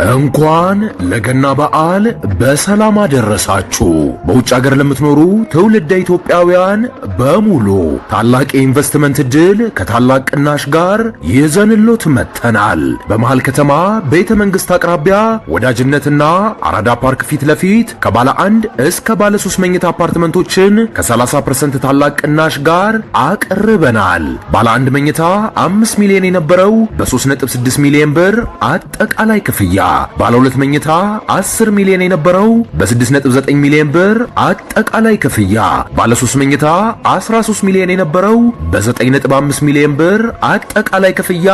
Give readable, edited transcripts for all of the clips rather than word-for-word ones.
እንኳን ለገና በዓል በሰላም አደረሳችሁ። በውጭ ሀገር ለምትኖሩ ትውልደ ኢትዮጵያውያን በሙሉ ታላቅ የኢንቨስትመንት ዕድል ከታላቅ ቅናሽ ጋር ይዘንሎት መጥተናል። በመሃል ከተማ ቤተ መንግሥት አቅራቢያ ወዳጅነትና አራዳ ፓርክ ፊት ለፊት ከባለ 1 እስከ ባለ 3 መኝታ አፓርትመንቶችን ከ30% ታላቅ ቅናሽ ጋር አቅርበናል። ባለ 1 መኝታ 5 ሚሊዮን የነበረው በ3.6 ሚሊዮን ብር አጠቃላይ ክፍያ፣ ባለ 2 መኝታ 10 ሚሊዮን የነበረው በ6.9 ሚሊዮን ብር አጠቃላይ ክፍያ፣ ባለ 3 መኝታ 13 ሚሊዮን የነበረው በ9.5 ሚሊዮን ብር አጠቃላይ ክፍያ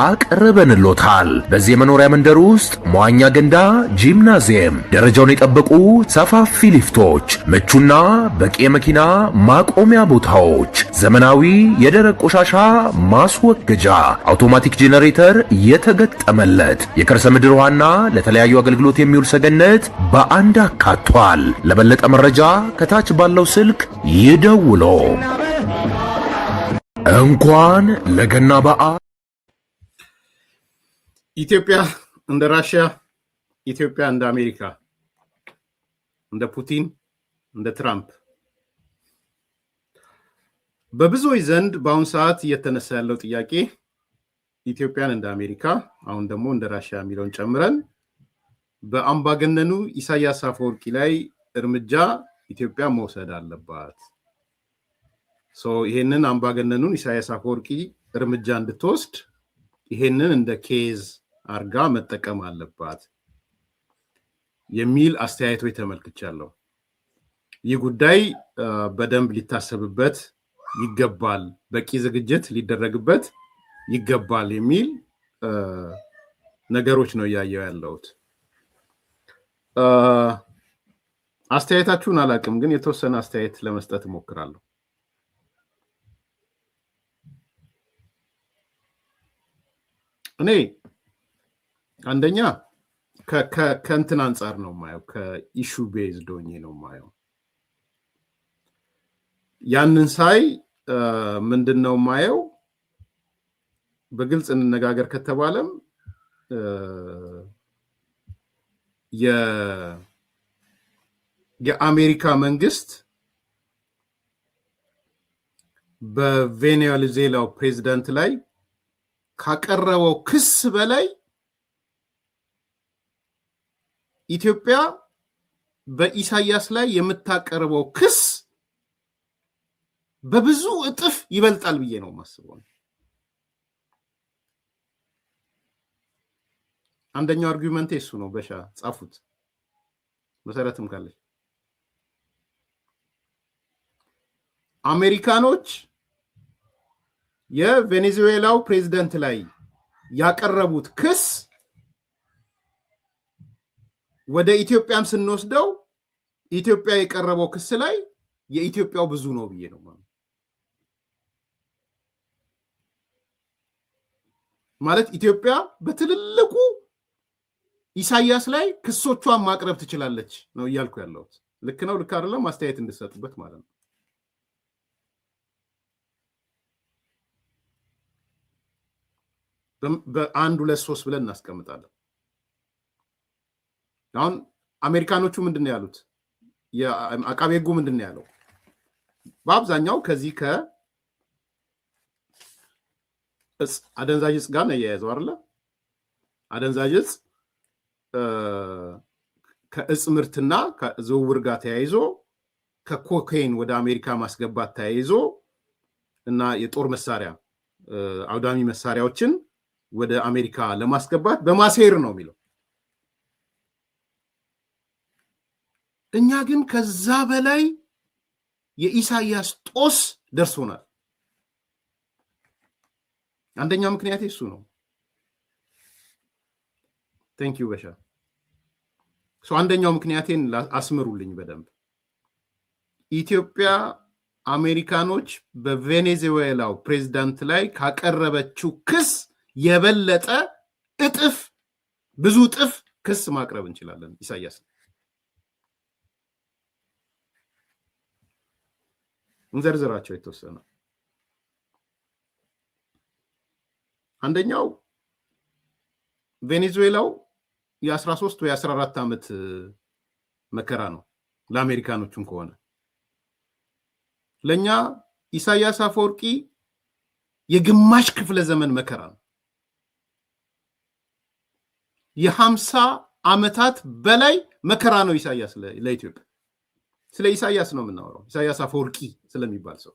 አቅርበንሎታል። በዚህ የመኖሪያ መንደር ውስጥ መዋኛ ገንዳ፣ ጂምናዚየም፣ ደረጃውን የጠበቁ ሰፋፊ ሊፍቶች፣ ምቹና በቂ የመኪና ማቆሚያ ቦታዎች፣ ዘመናዊ የደረቅ ቆሻሻ ማስወገጃ፣ አውቶማቲክ ጄኔሬተር የተገጠመለት የከርሰ ምድር ውሃና ለተለያዩ አገልግሎት የሚውል ሰገነት በአንድ አካቷል። ለበለጠ መረጃ ከታች ባለው ስልክ ይደውሉ። እንኳን ለገና በዓል። ኢትዮጵያ እንደ ራሽያ፣ ኢትዮጵያ እንደ አሜሪካ፣ እንደ ፑቲን፣ እንደ ትራምፕ በብዙዎች ዘንድ በአሁኑ ሰዓት እየተነሳ ያለው ጥያቄ ኢትዮጵያን እንደ አሜሪካ አሁን ደግሞ እንደ ራሽያ የሚለውን ጨምረን በአምባገነኑ ኢሳያስ አፈወርቂ ላይ እርምጃ ኢትዮጵያ መውሰድ አለባት። ይሄንን አምባገነኑን ኢሳያስ አፈወርቂ እርምጃ እንድትወስድ ይሄንን እንደ ኬዝ አርጋ መጠቀም አለባት የሚል አስተያየቶች ተመልክቻለሁ። ይህ ጉዳይ በደንብ ሊታሰብበት ይገባል፣ በቂ ዝግጅት ሊደረግበት ይገባል የሚል ነገሮች ነው እያየው ያለሁት። አስተያየታችሁን አላውቅም፣ ግን የተወሰነ አስተያየት ለመስጠት እሞክራለሁ። እኔ አንደኛ ከእንትን አንጻር ነው ማየው፣ ከኢሹ ቤዝድ ሆኜ ነው ማየው። ያንን ሳይ ምንድን ነው ማየው፣ በግልጽ እንነጋገር ከተባለም የአሜሪካ መንግስት በቬኔዙዌላው ፕሬዝዳንት ላይ ካቀረበው ክስ በላይ ኢትዮጵያ በኢሳያስ ላይ የምታቀርበው ክስ በብዙ እጥፍ ይበልጣል ብዬ ነው የማስበው። አንደኛው አርጊውመንት እሱ ነው። በሻ ጻፉት፣ መሰረትም ካለች አሜሪካኖች የቬኔዙዌላው ፕሬዝዳንት ላይ ያቀረቡት ክስ ወደ ኢትዮጵያም ስንወስደው ኢትዮጵያ የቀረበው ክስ ላይ የኢትዮጵያው ብዙ ነው ብዬ ነው ማለት። ኢትዮጵያ በትልልቁ ኢሳያስ ላይ ክሶቿን ማቅረብ ትችላለች ነው እያልኩ ያለሁት። ልክ ነው ልክ አይደለም? አስተያየት እንድትሰጡበት ማለት ነው። በ1 2 3 ብለን እናስቀምጣለን። አሁን አሜሪካኖቹ ምንድነው ያሉት? የአቃቤ ሕጉ ምንድነው ያለው? በአብዛኛው ከዚህ አደንዛዥ ዕፅ ጋር ነው የያዘው አይደለ? አደንዛዥ ዕፅ ከዕፅ ምርትና ከዝውውር ጋር ተያይዞ ከኮካይን ወደ አሜሪካ ማስገባት ተያይዞ እና የጦር መሳሪያ አውዳሚ መሳሪያዎችን ወደ አሜሪካ ለማስገባት በማሴር ነው የሚለው። እኛ ግን ከዛ በላይ የኢሳያስ ጦስ ደርሶናል። አንደኛው ምክንያት እሱ ነው። ቴንክ ዩ በሻ። አንደኛው ምክንያቴን አስምሩልኝ በደንብ። ኢትዮጵያ አሜሪካኖች በቬኔዙዌላው ፕሬዝዳንት ላይ ካቀረበችው ክስ የበለጠ እጥፍ ብዙ እጥፍ ክስ ማቅረብ እንችላለን ኢሳያስ። እንዘርዝራቸው የተወሰነ። አንደኛው ቬኔዙዌላው የ13 ወይ 14 ዓመት መከራ ነው ለአሜሪካኖቹም ከሆነ። ለኛ ኢሳያስ አፈወርቂ የግማሽ ክፍለ ዘመን መከራ ነው። የ50 ዓመታት በላይ መከራ ነው ኢሳያስ ለኢትዮጵያ። ስለ ኢሳያስ ነው የምናወራው፣ ኢሳያስ አፈወርቂ ስለሚባል ሰው።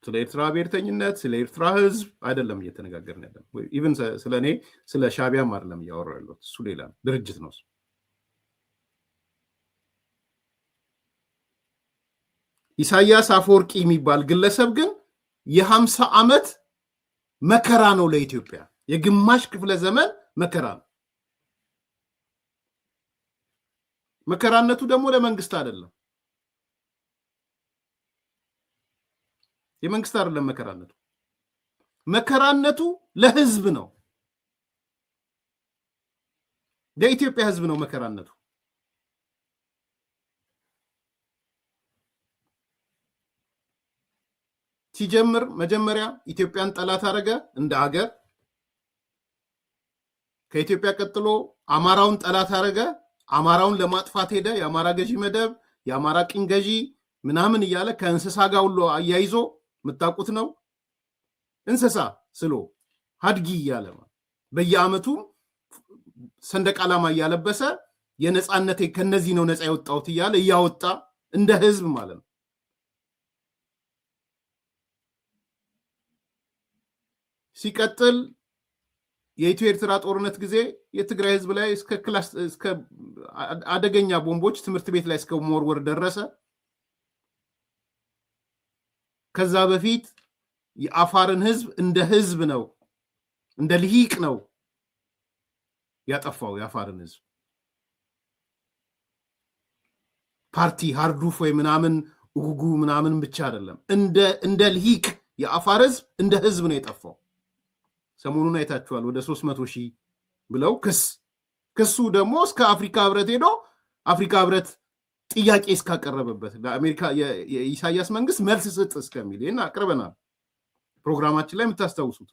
ስለ ኤርትራ ብሔርተኝነት፣ ስለ ኤርትራ ህዝብ አይደለም እየተነጋገርን ያለን። ኢቭን ስለ እኔ ስለ ሻዕቢያም አይደለም እያወራሁ ያለሁት፣ እሱ ሌላ ድርጅት ነው። ኢሳያስ አፈወርቂ የሚባል ግለሰብ ግን የ50 ዓመት መከራ ነው ለኢትዮጵያ፣ የግማሽ ክፍለ ዘመን መከራ ነው። መከራነቱ ደግሞ ለመንግስት አይደለም፣ የመንግስት አይደለም መከራነቱ፣ መከራነቱ ለህዝብ ነው፣ ለኢትዮጵያ ህዝብ ነው መከራነቱ። ሲጀምር መጀመሪያ ኢትዮጵያን ጠላት አደረገ እንደ ሀገር። ከኢትዮጵያ ቀጥሎ አማራውን ጠላት አደረገ። አማራውን ለማጥፋት ሄደ። የአማራ ገዢ መደብ፣ የአማራ ቅኝ ገዢ ምናምን እያለ ከእንስሳ ጋር ሁሉ አያይዞ የምታውቁት ነው። እንስሳ ስሎ ሀድጊ እያለ በየአመቱ ሰንደቅ ዓላማ እያለበሰ የነፃነቴ ከነዚህ ነው ነፃ የወጣሁት እያለ እያወጣ እንደ ህዝብ ማለት ነው። ሲቀጥል የኢትዮ ኤርትራ ጦርነት ጊዜ የትግራይ ህዝብ ላይ እስከ አደገኛ ቦምቦች ትምህርት ቤት ላይ እስከ መወርወር ደረሰ። ከዛ በፊት የአፋርን ህዝብ እንደ ህዝብ ነው እንደ ልሂቅ ነው ያጠፋው። የአፋርን ህዝብ ፓርቲ ሃርዱፍ ወይ ምናምን ኡጉጉ ምናምን ብቻ አይደለም፣ እንደ ልሂቅ የአፋር ህዝብ እንደ ህዝብ ነው የጠፋው። ሰሞኑን አይታችኋል። ወደ 300,000 ብለው ክሱ ደግሞ እስከ አፍሪካ ህብረት ሄዶ አፍሪካ ህብረት ጥያቄ እስካቀረበበት ለአሜሪካ የኢሳያስ መንግስት መልስ ስጥ እስከሚል ይህን አቅርበናል ፕሮግራማችን ላይ የምታስታውሱት።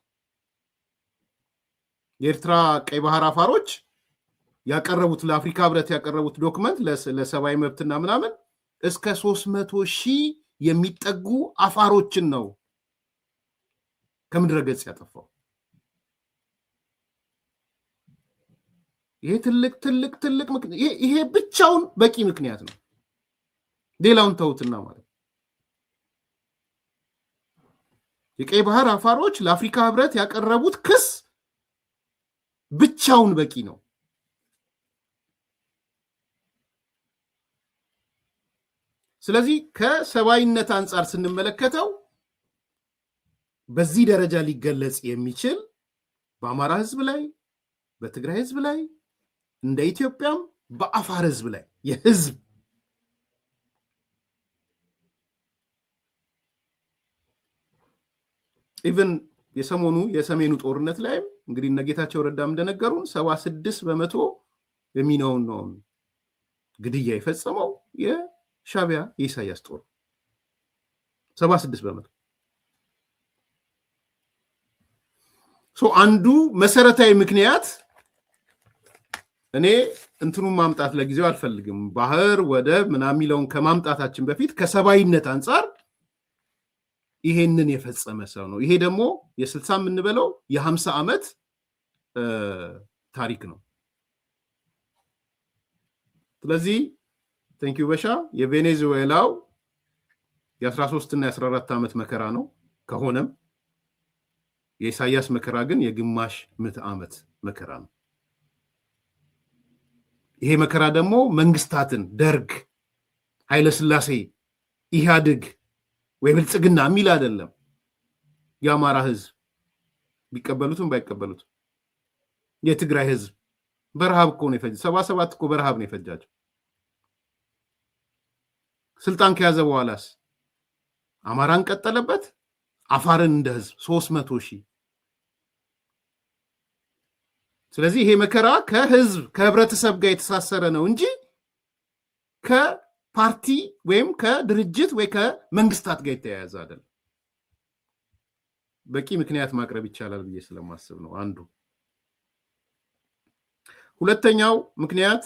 የኤርትራ ቀይ ባህር አፋሮች ያቀረቡት ለአፍሪካ ህብረት ያቀረቡት ዶክመንት ለሰብአዊ መብትና ምናምን እስከ 300,000 የሚጠጉ አፋሮችን ነው ከምድረ ገጽ ያጠፋው። ይሄ ትልቅ ይሄ ብቻውን በቂ ምክንያት ነው። ሌላውን ተውትና ማለት የቀይ ባህር አፋሮች ለአፍሪካ ህብረት ያቀረቡት ክስ ብቻውን በቂ ነው። ስለዚህ ከሰብአዊነት አንጻር ስንመለከተው በዚህ ደረጃ ሊገለጽ የሚችል በአማራ ህዝብ ላይ፣ በትግራይ ህዝብ ላይ፣ እንደ ኢትዮጵያም በአፋር ህዝብ ላይ የህዝብ ኢቭን የሰሞኑ የሰሜኑ ጦርነት ላይም እንግዲህ እነጌታቸው ረዳም እንደነገሩን 76% የሚነውን ነው ግድያ የፈጸመው የሻዕቢያ የኢሳያስ ጦር 76%። አንዱ መሰረታዊ ምክንያት እኔ እንትኑን ማምጣት ለጊዜው አልፈልግም፣ ባህር ወደብ ምናምን የሚለውን ከማምጣታችን በፊት ከሰብአዊነት አንጻር ይሄንን የፈጸመ ሰው ነው። ይሄ ደግሞ የ60 የምንበለው የ50 ዓመት ታሪክ ነው። ስለዚህ ቴንኪው በሻ የቬኔዙዌላው የ13 እና የ14 ዓመት መከራ ነው ከሆነም የኢሳያስ መከራ ግን የግማሽ ምዕተ ዓመት መከራ ነው። ይሄ መከራ ደግሞ መንግስታትን ደርግ፣ ኃይለስላሴ፣ ኢህአዴግ ወይ ብልጽግና የሚል አይደለም። የአማራ ህዝብ ቢቀበሉትም ባይቀበሉትም የትግራይ ህዝብ በረሃብ እኮ ነው የፈጀ 77 እኮ በረሃብ ነው የፈጃቸው። ስልጣን ከያዘ በኋላስ አማራን ቀጠለበት፣ አፋርን እንደ ህዝብ 300,000። ስለዚህ ይሄ መከራ ከህዝብ ከህብረተሰብ ጋር የተሳሰረ ነው እንጂ ከፓርቲ ወይም ከድርጅት ወይ ከመንግስታት ጋር የተያያዘ አይደለም። በቂ ምክንያት ማቅረብ ይቻላል ብዬ ስለማስብ ነው አንዱ። ሁለተኛው ምክንያት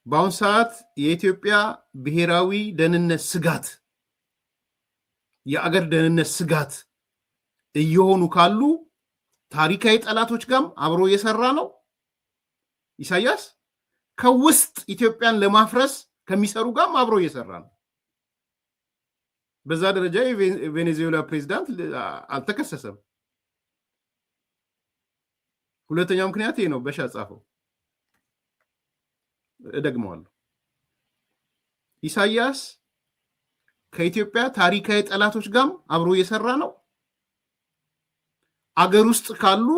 በአሁን ሰዓት የኢትዮጵያ ብሔራዊ ደህንነት ስጋት የአገር ደህንነት ስጋት እየሆኑ ካሉ ታሪካዊ ጠላቶች ጋርም አብሮ እየሰራ ነው ኢሳያስ። ከውስጥ ኢትዮጵያን ለማፍረስ ከሚሰሩ ጋርም አብሮ እየሰራ ነው። በዛ ደረጃ የቬኔዙዌላ ፕሬዝዳንት አልተከሰሰም። ሁለተኛው ምክንያት ይሄ ነው። በሻ ጻፈው፣ እደግመዋለሁ። ኢሳያስ ከኢትዮጵያ ታሪካዊ ጠላቶች ጋርም አብሮ እየሰራ ነው። አገር ውስጥ ካሉ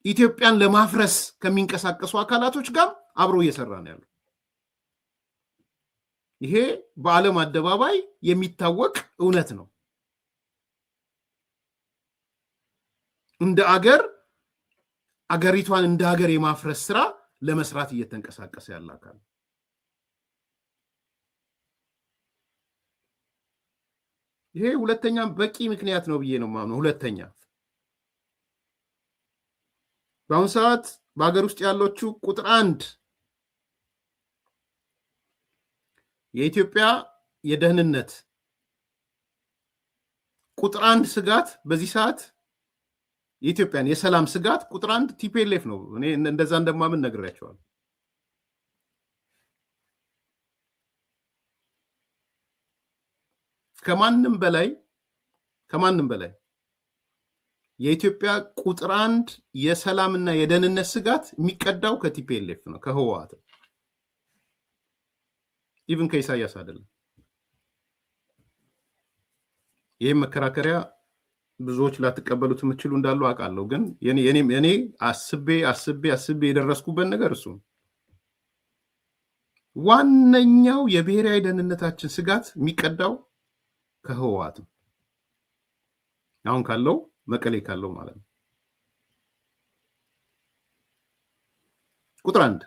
ኢትዮጵያን ለማፍረስ ከሚንቀሳቀሱ አካላቶች ጋር አብሮ እየሰራ ነው ያለው። ይሄ በዓለም አደባባይ የሚታወቅ እውነት ነው። እንደ አገሪቷን እንደ ሀገር የማፍረስ ስራ ለመስራት እየተንቀሳቀሰ ያለ አካል። ይሄ ሁለተኛ በቂ ምክንያት ነው ብዬ ነው የማምነው። ሁለተኛ በአሁኑ ሰዓት በሀገር ውስጥ ያለችው ቁጥር 1 የኢትዮጵያ የደህንነት ቁጥር 1 ስጋት በዚህ ሰዓት የኢትዮጵያን የሰላም ስጋት ቁጥር 1 ቲፒኤልኤፍ ነው። እኔ እንደዛ እንደማምን ነግሬያቸዋለሁ። ከማንም በላይ የኢትዮጵያ ቁጥር 1 የሰላምና የደህንነት ስጋት የሚቀዳው ከቲፒኤልኤፍ ነው፣ ከህወሓት፣ ኢቭን ከኢሳያስ አይደለም። ይህም መከራከሪያ ብዙዎች ላትቀበሉት የምትችሉ እንዳሉ አውቃለሁ። ግን እኔ አስቤ የደረስኩበት ነገር እሱ ዋነኛው የብሔራዊ ደህንነታችን ስጋት የሚቀዳው ከህወሓት ነው። አሁን ካለው መቀሌ ካለው ማለት ነው። ቁጥር 1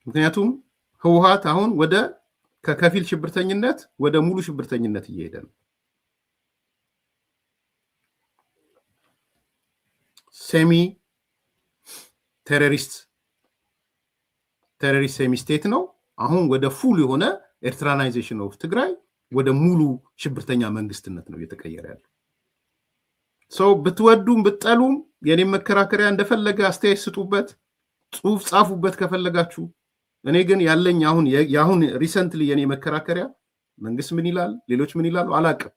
ምክንያቱም ህወሓት አሁን ከከፊል ሽብርተኝነት ወደ ሙሉ ሽብርተኝነት እየሄደ ነው። ሴሚ ቴሮሪስት ሴሚ ስቴት ነው። አሁን ወደ ፉል የሆነ ኤርትራናይዜሽን ኦፍ ትግራይ ወደ ሙሉ ሽብርተኛ መንግስትነት ነው እየተቀየረ ያለው። ሰው ብትወዱም ብትጠሉም የኔ መከራከሪያ እንደፈለገ አስተያየት ስጡበት፣ ጽሁፍ ጻፉበት ከፈለጋችሁ። እኔ ግን ያለኝ አሁን ሪሰንትሊ የኔ መከራከሪያ መንግስት ምን ይላል፣ ሌሎች ምን ይላሉ አላውቅም።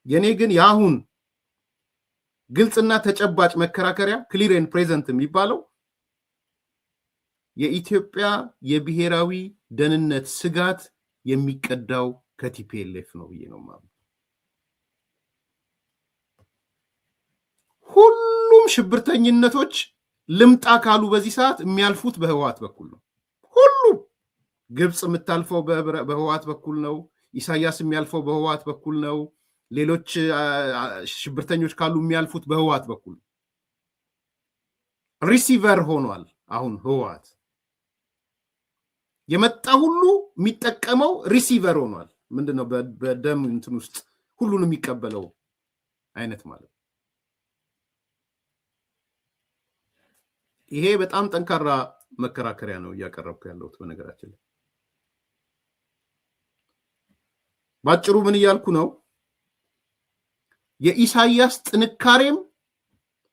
የኔ ግን የአሁን ግልጽና ተጨባጭ መከራከሪያ ክሊር ኤንድ ፕሬዘንት የሚባለው የኢትዮጵያ የብሔራዊ ደህንነት ስጋት የሚቀዳው ከቲፒኤልኤፍ ነው ብዬ ነው ማለት። ሁሉም ሽብርተኝነቶች ልምጣ ካሉ በዚህ ሰዓት የሚያልፉት በህወሓት በኩል ነው። ሁሉም ግብጽ የምታልፈው በህወሓት በኩል ነው። ኢሳያስ የሚያልፈው በህወሓት በኩል ነው። ሌሎች ሽብርተኞች ካሉ የሚያልፉት በህወሓት በኩል ነው። ሪሲቨር ሆኗል አሁን ህወሓት። የመጣ ሁሉ የሚጠቀመው ሪሲቨር ሆኗል። ምንድነው በደም እንትን ውስጥ ሁሉንም የሚቀበለው አይነት ማለት ነው። ይሄ በጣም ጠንካራ መከራከሪያ ነው እያቀረብኩ ያለሁት። በነገራችን ላይ ባጭሩ ምን እያልኩ ነው? የኢሳያስ ጥንካሬም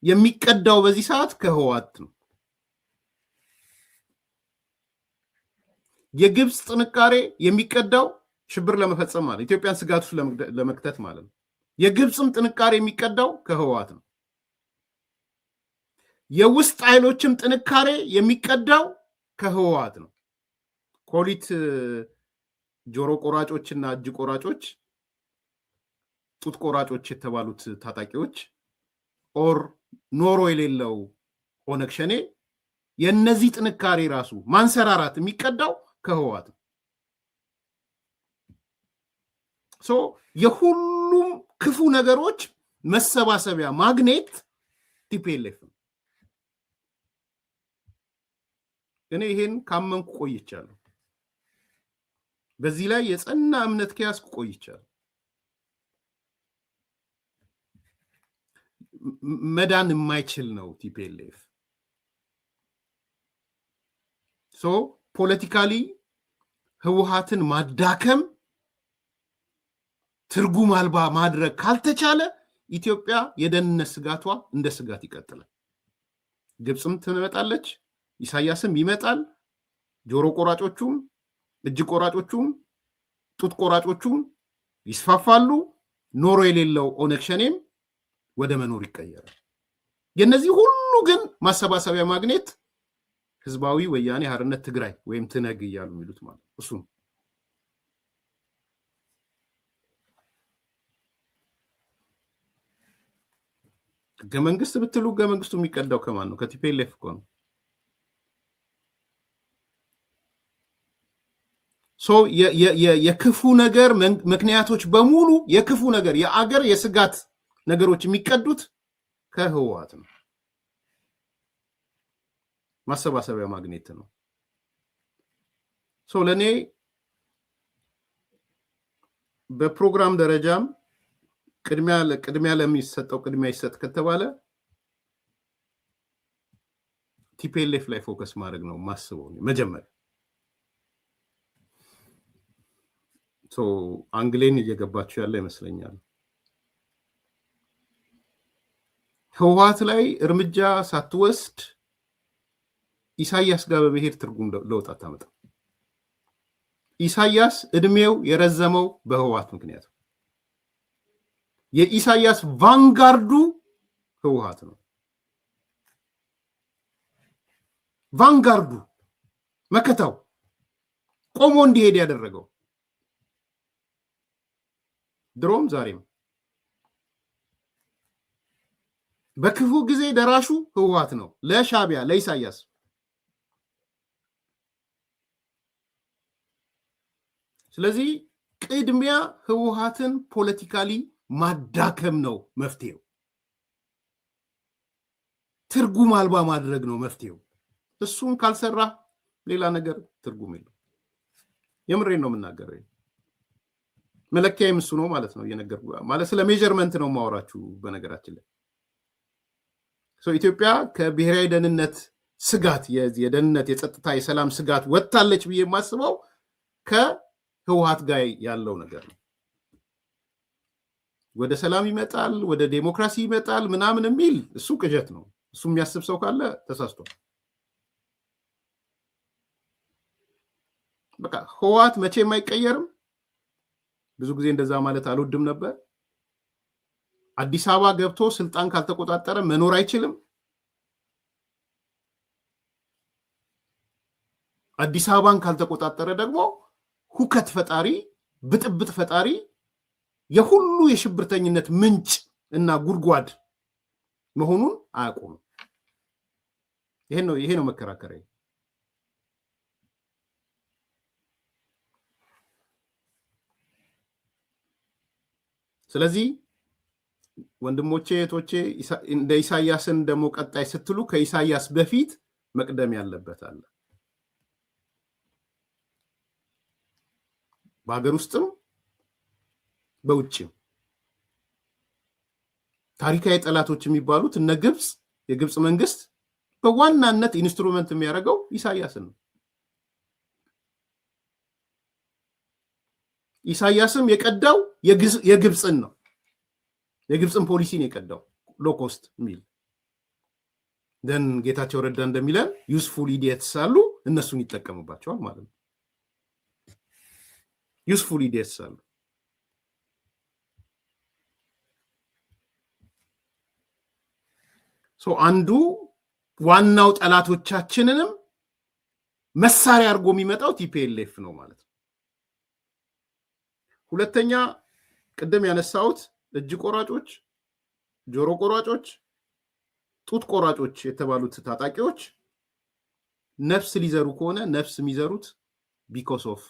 የሚቀዳው በዚህ ሰዓት ከህወሓት ነው። የግብጽ ጥንካሬ የሚቀዳው ሽብር ለመፈጸም ማለት ኢትዮጵያን ስጋት ውስጥ ለመክተት ማለት ነው። የግብጽም ጥንካሬ የሚቀዳው ከህወሓት ነው። የውስጥ ኃይሎችም ጥንካሬ የሚቀዳው ከህወሓት ነው። ኮሊት ጆሮ ቆራጮችና እጅ ቆራጮች፣ ጡት ቆራጮች የተባሉት ታጣቂዎች ኦር ኖሮ የሌለው ኦነግ ሸኔ የነዚህ ጥንካሬ ራሱ ማንሰራራት የሚቀዳው ከህወሓት ነው። የሁሉም ክፉ ነገሮች መሰባሰቢያ ማግኔት ቲፒኤልኤፍ ነው። እኔ ይሄን ካመንኩ ቆይቻለሁ። በዚህ ላይ የጸና እምነት ከያዝኩ ቆይቻለሁ። መዳን የማይችል ነው ቲፒኤልኤፍ። ሶ ፖለቲካሊ ህወሓትን ማዳከም ትርጉም አልባ ማድረግ ካልተቻለ ኢትዮጵያ የደህንነት ስጋቷ እንደ ስጋት ይቀጥላል። ግብፅም ትመጣለች፣ ኢሳያስም ይመጣል፣ ጆሮ ቆራጮቹም እጅ ቆራጮቹም ጡት ቆራጮቹም ይስፋፋሉ። ኖሮ የሌለው ኦነግ ሸኔም ወደ መኖር ይቀየራል። የነዚህ ሁሉ ግን ማሰባሰቢያ ማግኔት ህዝባዊ ወያኔ ሓርነት ትግራይ ወይም ትነግ እያሉ የሚሉት ማለት እሱ ህገ መንግስት ብትሉ ህገ መንግስቱ የሚቀዳው ከማን ነው? ከቲፒኤልኤፍ እኮ ነው። ሶ የክፉ ነገር ምክንያቶች በሙሉ የክፉ ነገር የአገር የስጋት ነገሮች የሚቀዱት ከህወሓት ነው። ማሰባሰቢያ ማግኔት ነው። ሶ ለኔ በፕሮግራም ደረጃም ቅድሚያ ለሚሰጠው ቅድሚያ ይሰጥ ከተባለ ቲፒኤልኤፍ ላይ ፎከስ ማድረግ ነው ማስበው መጀመሪያ። ሶ አንግሌን እየገባችሁ ያለ ይመስለኛል። ህወሓት ላይ እርምጃ ሳትወስድ ኢሳያስ ጋር በመሄድ ትርጉም ለውጥ አታመጣም። ኢሳያስ እድሜው የረዘመው በህወሓት ምክንያት ነው። የኢሳያስ ቫንጋርዱ ህወሓት ነው። ቫንጋርዱ መከታው ቆሞ እንዲሄድ ያደረገው ድሮም ዛሬም በክፉ ጊዜ ደራሹ ህወሓት ነው ለሻዕቢያ ለኢሳያስ። ስለዚህ ቅድሚያ ህወሓትን ፖለቲካሊ ማዳከም ነው መፍትሄው። ትርጉም አልባ ማድረግ ነው መፍትሄው። እሱን ካልሰራ ሌላ ነገር ትርጉም የለው። የምሬን ነው የምናገረው። መለኪያዬም እሱ ነው ማለት ነው። እየነገርኩ ማለት ስለ ሜጀርመንት ነው ማወራችሁ። በነገራችን ላይ ኢትዮጵያ ከብሔራዊ ደህንነት ስጋት የደህንነት የጸጥታ የሰላም ስጋት ወጥታለች ብዬ የማስበው ከህወሓት ጋር ያለው ነገር ነው። ወደ ሰላም ይመጣል፣ ወደ ዴሞክራሲ ይመጣል ምናምን የሚል እሱ ቅዠት ነው። እሱ የሚያስብ ሰው ካለ ተሳስቷል። በቃ ህወሓት መቼም አይቀየርም። ብዙ ጊዜ እንደዛ ማለት አልወድም ነበር። አዲስ አበባ ገብቶ ስልጣን ካልተቆጣጠረ መኖር አይችልም። አዲስ አበባን ካልተቆጣጠረ ደግሞ ሁከት ፈጣሪ፣ ብጥብጥ ፈጣሪ፣ የሁሉ የሽብርተኝነት ምንጭ እና ጉድጓድ መሆኑን አያውቁም። ይሄ ነው መከራከሪያ። ስለዚህ ወንድሞቼ እህቶቼ እንደ ኢሳያስን ደግሞ ቀጣይ ስትሉ ከኢሳያስ በፊት መቅደም ያለበት አለ። በሀገር ውስጥም በውጭም ታሪካዊ ጠላቶች የሚባሉት እነ ግብፅ፣ የግብፅ መንግስት በዋናነት ኢንስትሩመንት የሚያደርገው ኢሳያስን ነው። ኢሳያስም የቀዳው የግብፅን ነው። የግብፅን ፖሊሲን የቀዳው ሎኮስት የሚል ደን ጌታቸው ረዳ እንደሚለን ዩስፉል ኢዲየትስ አሉ፣ እነሱን ይጠቀምባቸዋል ማለት ነው። ዩስፉል ኢዲየትስ አሉ። አንዱ ዋናው ጠላቶቻችንንም መሳሪያ አድርጎ የሚመጣው ቲፒኤልኤፍ ነው ማለት ነው። ሁለተኛ ቅድም ያነሳሁት እጅ ቆራጮች፣ ጆሮ ቆራጮች፣ ጡት ቆራጮች የተባሉት ታጣቂዎች ነፍስ ሊዘሩ ከሆነ ነፍስ የሚዘሩት ቢኮስ ኦፍ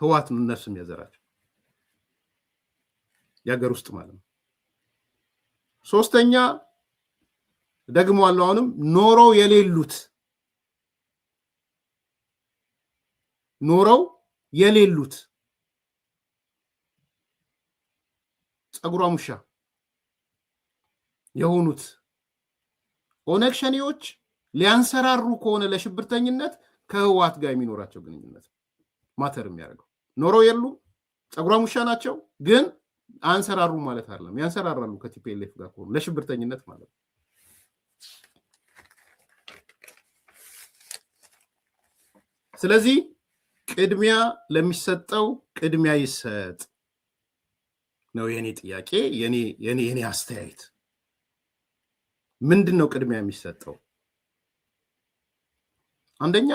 ህወሓት ነው ነፍስ የሚያዘራቸው የሀገር ውስጥ ማለት ነው። ሶስተኛ ደግሞ አሁንም ኖረው የሌሉት ጸጉሯ ሙሻ የሆኑት ኦነግ ሸኔዎች ሊያንሰራሩ ከሆነ ለሽብርተኝነት ከህወሓት ጋር የሚኖራቸው ግንኙነት ማተር የሚያደርገው ኖሮ የሉ ጸጉሯ ሙሻ ናቸው፣ ግን አንሰራሩ ማለት አይደለም። ያንሰራራሉ ከቲፒኤልኤፍ ጋር ከሆነ ለሽብርተኝነት ማለት ነው። ስለዚህ ቅድሚያ ለሚሰጠው ቅድሚያ ይሰጥ ነው የኔ ጥያቄ፣ የኔ አስተያየት። ምንድን ነው ቅድሚያ የሚሰጠው? አንደኛ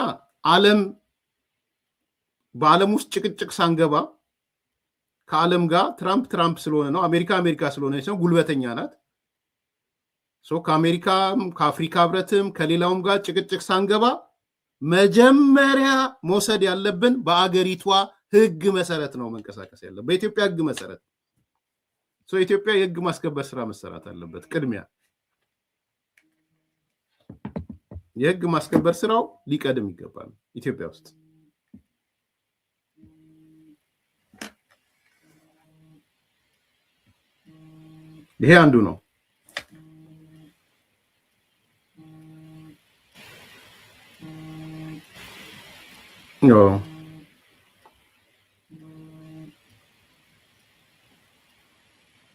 በዓለም ውስጥ ጭቅጭቅ ሳንገባ ከዓለም ጋር ትራምፕ ስለሆነ ነው፣ አሜሪካ ስለሆነች ነው፣ ጉልበተኛ ናት። ከአሜሪካም ከአፍሪካ ህብረትም ከሌላውም ጋር ጭቅጭቅ ሳንገባ መጀመሪያ መውሰድ ያለብን በአገሪቷ ህግ መሰረት ነው መንቀሳቀስ ያለብን፣ በኢትዮጵያ ህግ መሰረት። ኢትዮጵያ የህግ ማስከበር ስራ መሰራት አለበት። ቅድሚያ የህግ ማስከበር ስራው ሊቀድም ይገባል ኢትዮጵያ ውስጥ። ይሄ አንዱ ነው።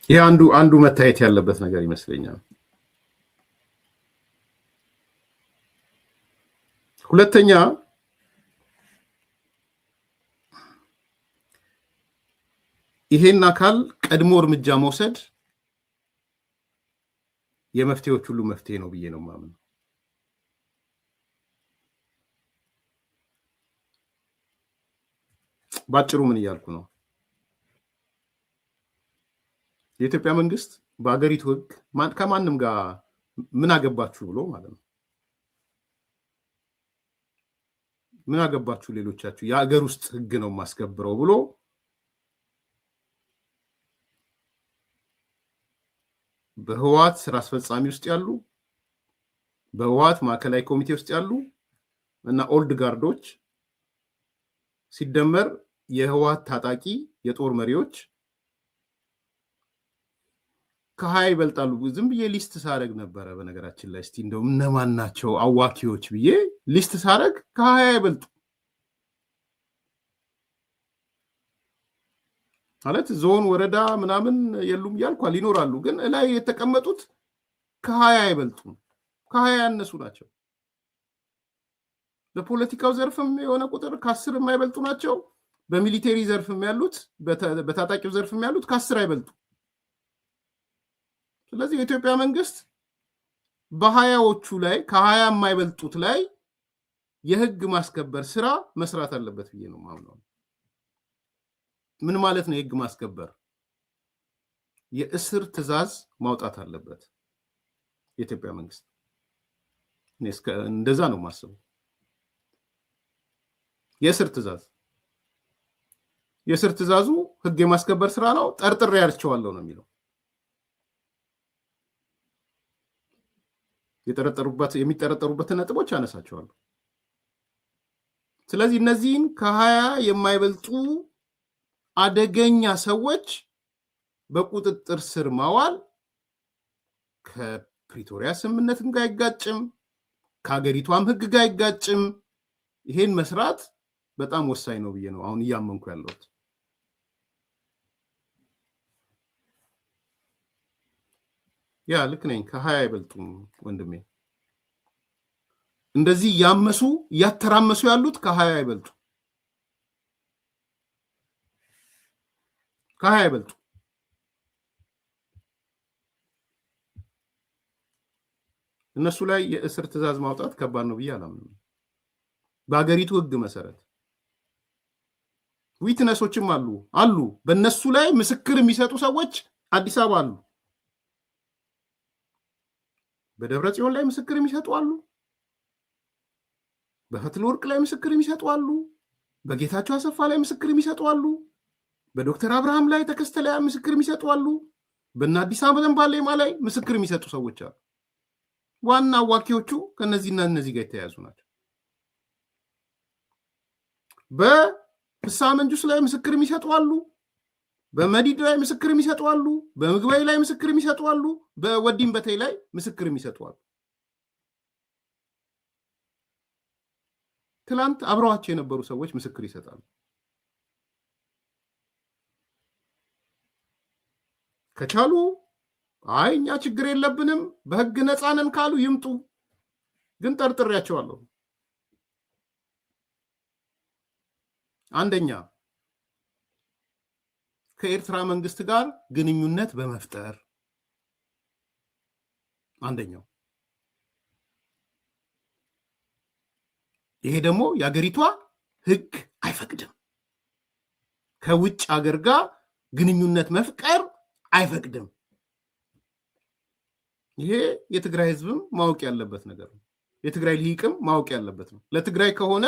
ይሄ አንዱ መታየት ያለበት ነገር ይመስለኛል። ሁለተኛ ይሄን አካል ቀድሞ እርምጃ መውሰድ የመፍትሄዎች ሁሉ መፍትሄ ነው ብዬ ነው የማምነው። ባጭሩ ምን እያልኩ ነው? የኢትዮጵያ መንግስት በአገሪቱ ህግ ከማንም ጋር ምን አገባችሁ ብሎ ማለት ነው፣ ምን አገባችሁ ሌሎቻችሁ፣ የአገር ውስጥ ህግ ነው ማስከብረው ብሎ በህወሓት ስራ አስፈጻሚ ውስጥ ያሉ፣ በህወሓት ማዕከላዊ ኮሚቴ ውስጥ ያሉ እና ኦልድ ጋርዶች ሲደመር የህወሓት ታጣቂ የጦር መሪዎች ከ20 ይበልጣሉ። ዝም ብዬ ሊስት ሳረግ ነበረ በነገራችን ላይ። እስቲ እንደው እነማን ናቸው አዋኪዎች ብዬ ሊስት ሳረግ ከ20 ይበልጡ ማለት ዞን ወረዳ ምናምን የሉም እያልኳል፣ ይኖራሉ፣ ግን ላይ የተቀመጡት ከ20 አይበልጡም፣ ከ20 ያነሱ ናቸው። በፖለቲካው ዘርፍም የሆነ ቁጥር ከ10 የማይበልጡ ናቸው። በሚሊቴሪ ዘርፍም ያሉት በታጣቂው ዘርፍም ያሉት ከ10 አይበልጡ። ስለዚህ የኢትዮጵያ መንግስት በ20ዎቹ ላይ ከ20 የማይበልጡት ላይ የህግ ማስከበር ስራ መስራት አለበት ብዬ ነው የማምነው። ምን ማለት ነው የህግ ማስከበር? የእስር ትዕዛዝ ማውጣት አለበት የኢትዮጵያ መንግስት። እንደዛ ነው የማስበው። የእስር ትዕዛዙ ህግ የማስከበር ስራ ነው። ጠርጥሬ ያርቸዋለሁ ነው የሚለው። የሚጠረጠሩበትን ነጥቦች ያነሳቸዋለሁ። ስለዚህ እነዚህን ከ20 የማይበልጡ አደገኛ ሰዎች በቁጥጥር ስር ማዋል ከፕሪቶሪያ ስምምነትም ጋር አይጋጭም፣ ከሀገሪቷም ህግ ጋር አይጋጭም። ይሄን መስራት በጣም ወሳኝ ነው ብዬ ነው አሁን እያመንኩ ያለሁት። ያ ልክ ነኝ። ከ20 አይበልጡም ወንድሜ። እንደዚህ እያተራመሱ ያሉት ከ20 አይበልጡ፣ ከ20 አይበልጡ። እነሱ ላይ የእስር ትዕዛዝ ማውጣት ከባድ ነው ብዬ አላምንም። በሀገሪቱ ህግ መሰረት ዊትነሶችም አሉ። በእነሱ ላይ ምስክር የሚሰጡ ሰዎች አዲስ አበባ አሉ። በደብረ ጽዮን ላይ ምስክር የሚሰጡ አሉ። በፈትለወርቅ ላይ ምስክር የሚሰጡ አሉ። በጌታቸው አሰፋ ላይ ምስክር የሚሰጡ አሉ። በዶክተር አብርሃም ላይ ተከስተ ላይ ምስክር የሚሰጡ አሉ። በእነ አዲስ አበባ ባሌማ ላይ ምስክር የሚሰጡ ሰዎች አሉ። ዋና አዋኪዎቹ ከነዚህና እነዚህ ጋር የተያያዙ ናቸው። በፍስሐ መንጁስ ላይ ምስክር የሚሰጡ አሉ። በመዲድ ላይ ምስክር የሚሰጡ አሉ፣ በምግባይ ላይ ምስክር የሚሰጡ አሉ፣ በወዲም በተይ ላይ ምስክር የሚሰጡ አሉ። ትላንት አብረዋቸው የነበሩ ሰዎች ምስክር ይሰጣሉ። ከቻሉ አይ እኛ ችግር የለብንም በህግ ነፃ ነን ካሉ ይምጡ። ግን ጠርጥሬያቸዋለሁ። አንደኛ ከኤርትራ መንግስት ጋር ግንኙነት በመፍጠር አንደኛው፣ ይሄ ደግሞ የአገሪቷ ህግ አይፈቅድም። ከውጭ ሀገር ጋር ግንኙነት መፍቀር አይፈቅድም። ይሄ የትግራይ ህዝብም ማወቅ ያለበት ነገር ነው። የትግራይ ልሂቅም ማወቅ ያለበት ነው። ለትግራይ ከሆነ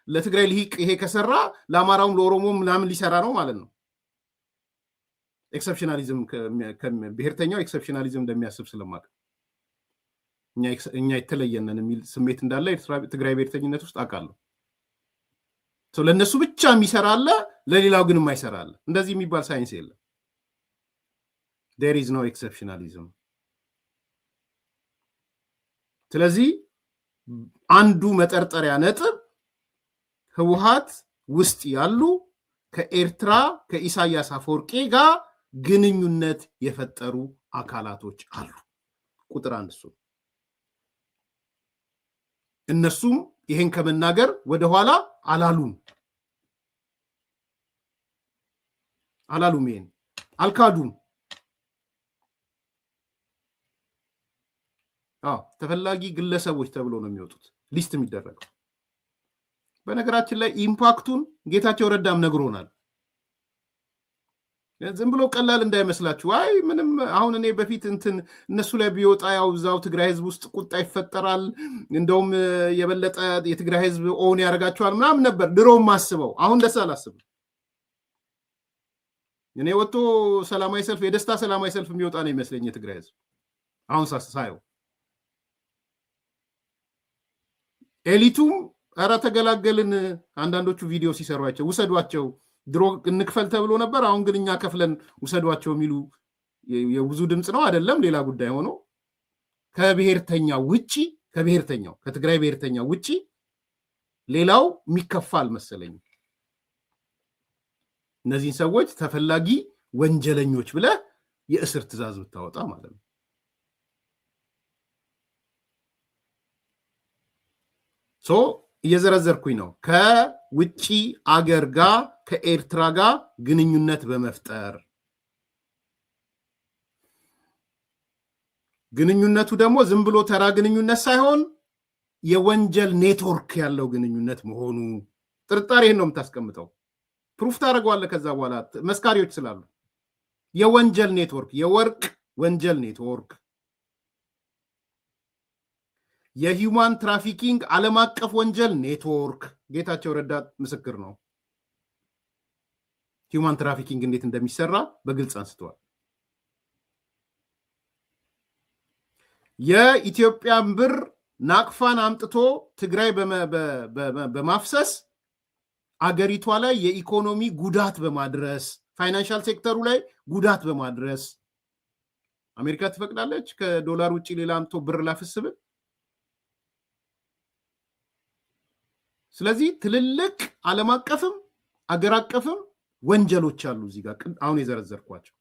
ለትግራይ ልሂቅ ይሄ ከሰራ ለአማራውም ለኦሮሞም ምናምን ሊሰራ ነው ማለት ነው። ኤክሰፕሽናሊዝም ብሔርተኛው ኤክሰፕሽናሊዝም እንደሚያስብ ስለማቅ እኛ የተለየነን የሚል ስሜት እንዳለ ትግራይ ብሔርተኝነት ውስጥ አውቃለሁ። ለእነሱ ብቻ የሚሰራ አለ፣ ለሌላው ግን የማይሰራ አለ። እንደዚህ የሚባል ሳይንስ የለም። there is no exceptionalism። ስለዚህ አንዱ መጠርጠሪያ ነጥብ ህወሓት ውስጥ ያሉ ከኤርትራ ከኢሳያስ አፈወርቂ ጋር ግንኙነት የፈጠሩ አካላቶች አሉ። ቁጥር አንድ እሱ። እነሱም ይሄን ከመናገር ወደኋላ አላሉም። ይሄን አልካዱም። ተፈላጊ ግለሰቦች ተብሎ ነው የሚወጡት ሊስት የሚደረገው። በነገራችን ላይ ኢምፓክቱን ጌታቸው ረዳም ነግሮናል። ዝም ብሎ ቀላል እንዳይመስላችሁ። አይ ምንም አሁን እኔ በፊት እነሱ ላይ ቢወጣ ያው እዛው ትግራይ ህዝብ ውስጥ ቁጣ ይፈጠራል፣ እንደውም የበለጠ የትግራይ ህዝብ ኦን ያደርጋቸዋል ምናምን ነበር ድሮም ማስበው። አሁን ደስ አላስብም። እኔ ወጥቶ ሰላማዊ ሰልፍ የደስታ ሰላማዊ ሰልፍ የሚወጣ ነው ይመስለኝ የትግራይ ህዝብ አሁን ሳየው። ኤሊቱም ኧረ ተገላገልን፣ አንዳንዶቹ ቪዲዮ ሲሰሯቸው ውሰዷቸው፣ ድሮ እንክፈል ተብሎ ነበር፣ አሁን ግን እኛ ከፍለን ውሰዷቸው የሚሉ የብዙ ድምፅ ነው አይደለም፣ ሌላ ጉዳይ ሆኖ ከብሔርተኛው ውጪ ከትግራይ ብሔርተኛው ውጪ ሌላው የሚከፋ አልመሰለኝም። እነዚህን ሰዎች ተፈላጊ ወንጀለኞች ብለህ የእስር ትዕዛዝ ብታወጣ ማለት ነው። እየዘረዘርኩኝ ነው። ከውጪ አገር ጋር ከኤርትራ ጋር ግንኙነት በመፍጠር ግንኙነቱ ደግሞ ዝም ብሎ ተራ ግንኙነት ሳይሆን የወንጀል ኔትወርክ ያለው ግንኙነት መሆኑ ጥርጣሬህን ነው የምታስቀምጠው። ፕሩፍ ታደርገዋለህ ከዛ በኋላ መስካሪዎች ስላሉ። የወንጀል ኔትወርክ፣ የወርቅ ወንጀል ኔትወርክ፣ የሂውማን ትራፊኪንግ ዓለም አቀፍ ወንጀል ኔትወርክ። ጌታቸው ረዳ ምስክር ነው። ሂውማን ትራፊኪንግ እንዴት እንደሚሰራ በግልጽ አንስተዋል። የኢትዮጵያን ብር ናቅፋን አምጥቶ ትግራይ በማፍሰስ አገሪቷ ላይ የኢኮኖሚ ጉዳት በማድረስ ፋይናንሻል ሴክተሩ ላይ ጉዳት በማድረስ አሜሪካ ትፈቅዳለች ከዶላር ውጭ ሌላ አምጥቶ ብር ላፍስብል? ስለዚህ ትልልቅ ዓለም አቀፍም አገር አቀፍም ወንጀሎች አሉ እዚህ ጋር አሁን የዘረዘርኳቸው።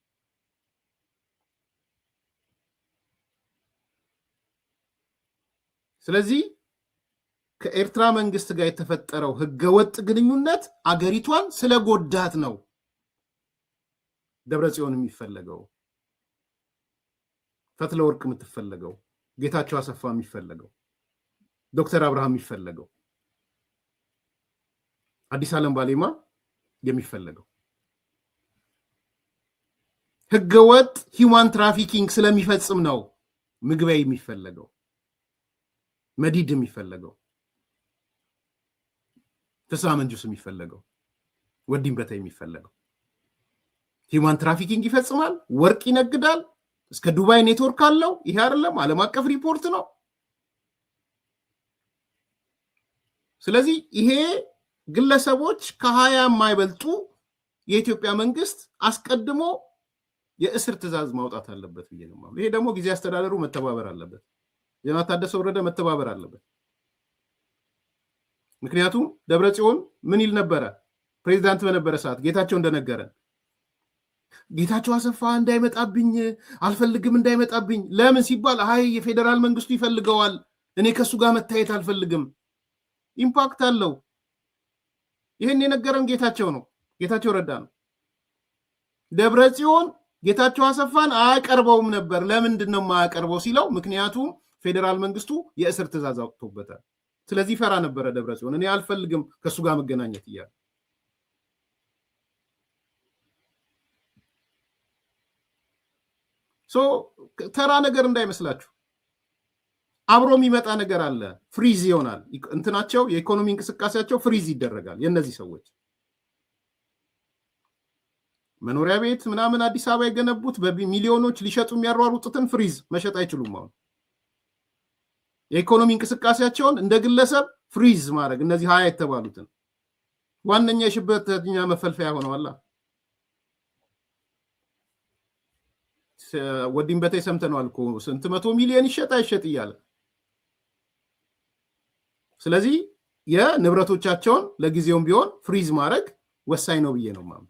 ስለዚህ ከኤርትራ መንግስት ጋር የተፈጠረው ህገወጥ ግንኙነት አገሪቷን ስለጎዳት ነው ደብረጽዮን የሚፈለገው፣ ፈትለወርቅ የምትፈለገው፣ ጌታቸው አሰፋ የሚፈለገው፣ ዶክተር አብርሃም የሚፈለገው፣ አዲስ ዓለም ባሌማ የሚፈለገው ህገወጥ ሂውማን ትራፊኪንግ ስለሚፈጽም ነው ምግበይ የሚፈለገው፣ መዲድ የሚፈለገው፣ ፍስሐ መንጁስ የሚፈለገው፣ ወዲም በታ የሚፈለገው። ሂውማን ትራፊኪንግ ይፈጽማል፣ ወርቅ ይነግዳል፣ እስከ ዱባይ ኔትወርክ አለው። ይሄ አይደለም ዓለም አቀፍ ሪፖርት ነው። ስለዚህ ይሄ ግለሰቦች ከ20 የማይበልጡ የኢትዮጵያ መንግስት አስቀድሞ የእስር ትዕዛዝ ማውጣት አለበት ብዬ ነው ማለት። ይሄ ደግሞ ጊዜ አስተዳደሩ መተባበር አለበት። ጀነራል ታደሰ ወረደ መተባበር አለበት። ምክንያቱም ደብረጽዮን ምን ይል ነበረ? ፕሬዚዳንት በነበረ ሰዓት ጌታቸው እንደነገረን ጌታቸው አሰፋ እንዳይመጣብኝ አልፈልግም፣ እንዳይመጣብኝ። ለምን ሲባል አይ የፌዴራል መንግስቱ ይፈልገዋል፣ እኔ ከሱ ጋር መታየት አልፈልግም። ኢምፓክት አለው። ይህን የነገረን ጌታቸው ነው፣ ጌታቸው ረዳ ነው። ደብረጽዮን ጌታቸው አሰፋን አያቀርበውም ነበር። ለምንድን ነው የማያቀርበው ሲለው ምክንያቱም ፌዴራል መንግስቱ የእስር ትዕዛዝ አውጥቶበታል። ስለዚህ ፈራ ነበረ ደብረጽዮን፣ እኔ አልፈልግም ከሱ ጋር መገናኘት እያለ። ተራ ነገር እንዳይመስላችሁ፣ አብሮ የሚመጣ ነገር አለ። ፍሪዝ ይሆናል እንትናቸው፣ የኢኮኖሚ እንቅስቃሴያቸው ፍሪዝ ይደረጋል። የእነዚህ ሰዎች መኖሪያ ቤት ምናምን አዲስ አበባ የገነቡት በሚሊዮኖች ሊሸጡ የሚያሯሩጡትን ፍሪዝ መሸጥ አይችሉም። አሁን የኢኮኖሚ እንቅስቃሴያቸውን እንደ ግለሰብ ፍሪዝ ማድረግ፣ እነዚህ 20 የተባሉትን ዋነኛ የሽብርተኛ መፈልፈያ ሆነዋል። ወዲም በተይ ሰምተነዋል እኮ ስንት 100 ሚሊዮን ይሸጥ አይሸጥ እያለ። ስለዚህ የንብረቶቻቸውን ለጊዜውም ቢሆን ፍሪዝ ማድረግ ወሳኝ ነው ብዬ ነው ማለት።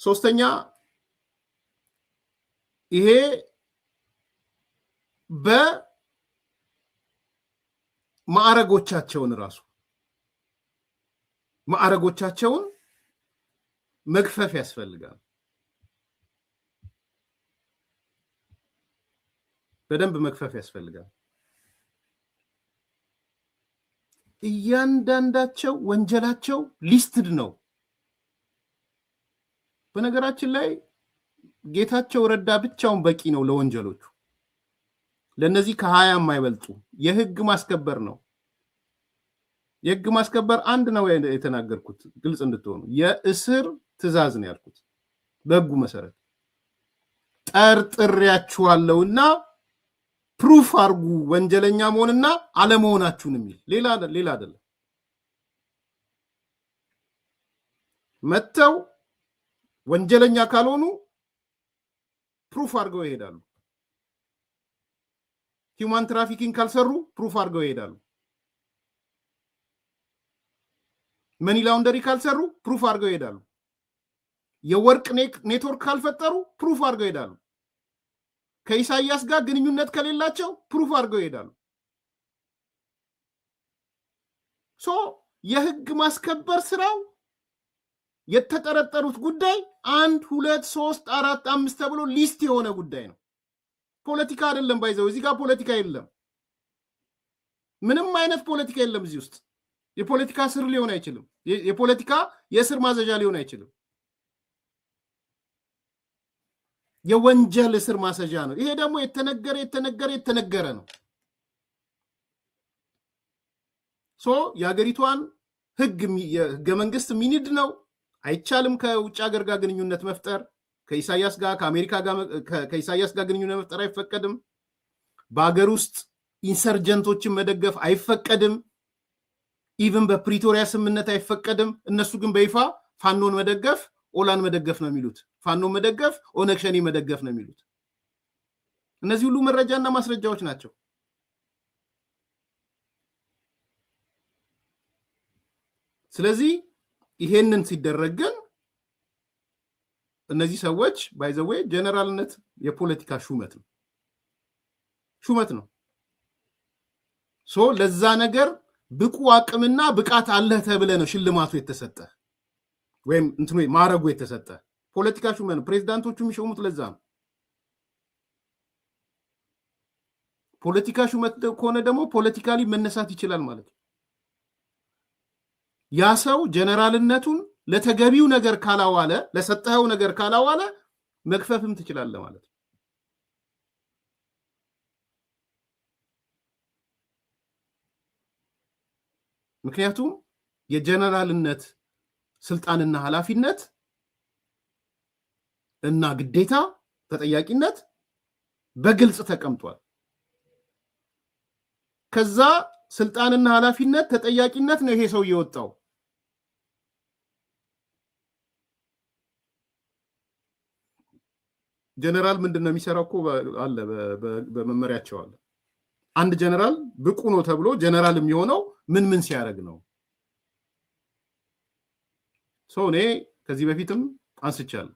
ሶስተኛ ይሄ በማዕረጎቻቸውን ራሱ ማዕረጎቻቸውን መግፈፍ ያስፈልጋል። በደንብ መግፈፍ ያስፈልጋል። እያንዳንዳቸው ወንጀላቸው ሊስትድ ነው። በነገራችን ላይ ጌታቸው ረዳ ብቻውን በቂ ነው ለወንጀሎቹ። ለነዚህ ከ20 የማይበልጡ የህግ ማስከበር ነው። የህግ ማስከበር አንድ ነው የተናገርኩት፣ ግልጽ እንድትሆኑ። የእስር ትዕዛዝ ነው ያልኩት። በህጉ መሰረት ጠርጥሬያችኋለሁና ፕሩፍ አርጉ ወንጀለኛ መሆንና አለመሆናችሁን የሚል ሌላ አይደለም። መተው ወንጀለኛ ካልሆኑ ፕሩፍ አድርገው ይሄዳሉ። ሂውማን ትራፊኪንግ ካልሰሩ ፕሩፍ አድርገው ይሄዳሉ። መኒ ላውንደሪ ካልሰሩ ፕሩፍ አድርገው ይሄዳሉ። የወርቅ ኔትወርክ ካልፈጠሩ ፕሩፍ አድርገው ይሄዳሉ። ከኢሳያስ ጋር ግንኙነት ከሌላቸው ፕሩፍ አድርገው ይሄዳሉ። የህግ ማስከበር ስራው የተጠረጠሩት ጉዳይ 1 2 3 4 5 ተብሎ ሊስት የሆነ ጉዳይ ነው። ፖለቲካ አይደለም። ባይዘው እዚህ ጋር ፖለቲካ የለም። ምንም አይነት ፖለቲካ የለም እዚህ ውስጥ። የፖለቲካ ስር ሊሆን አይችልም። የፖለቲካ የስር ማዘዣ ሊሆን አይችልም። የወንጀል እስር ማሰዣ ነው። ይሄ ደግሞ የተነገረ ነው። የሀገሪቷን ህገ መንግስት ሚኒድ ነው። አይቻልም ከውጭ ሀገር ጋር ግንኙነት መፍጠር። ከኢሳያስ ጋር ከኢሳያስ ጋር ግንኙነት መፍጠር አይፈቀድም። በሀገር ውስጥ ኢንሰርጀንቶችን መደገፍ አይፈቀድም። ኢቭን በፕሪቶሪያ ስምምነት አይፈቀድም። እነሱ ግን በይፋ ፋኖን መደገፍ ኦላን መደገፍ ነው የሚሉት። ፋኖን መደገፍ ኦነግ ሸኔ መደገፍ ነው የሚሉት። እነዚህ ሁሉ መረጃና ማስረጃዎች ናቸው። ስለዚህ ይሄንን ሲደረግ ግን እነዚህ ሰዎች ባይዘዌ ጀነራልነት የፖለቲካ ሹመት ነው። ለዛ ነገር ብቁ አቅምና ብቃት አለህ ተብለ ነው ሽልማቱ የተሰጠ ወይም እንትኑ ማዕረጉ የተሰጠ። ፖለቲካ ሹመት ነው። ፕሬዝዳንቶቹ የሚሾሙት ለዛ ነው። ፖለቲካ ሹመት ከሆነ ደግሞ ፖለቲካሊ መነሳት ይችላል ማለት ነው። ያ ሰው ጀነራልነቱን ለተገቢው ነገር ካላዋለ፣ ለሰጠኸው ነገር ካላዋለ መግፈፍም ትችላለህ ማለት ነው። ምክንያቱም የጀነራልነት ስልጣንና ኃላፊነት እና ግዴታ ተጠያቂነት በግልጽ ተቀምጧል። ከዛ ስልጣንና ኃላፊነት ተጠያቂነት ነው ይሄ ሰው የወጣው። ጀነራል ምንድነው የሚሰራው እኮ አለ በመመሪያቸው አለ። አንድ ጀነራል ብቁ ነው ተብሎ ጀነራል የሚሆነው ምን ሲያደርግ ነው? ሰው እኔ ከዚህ በፊትም አንስቻለሁ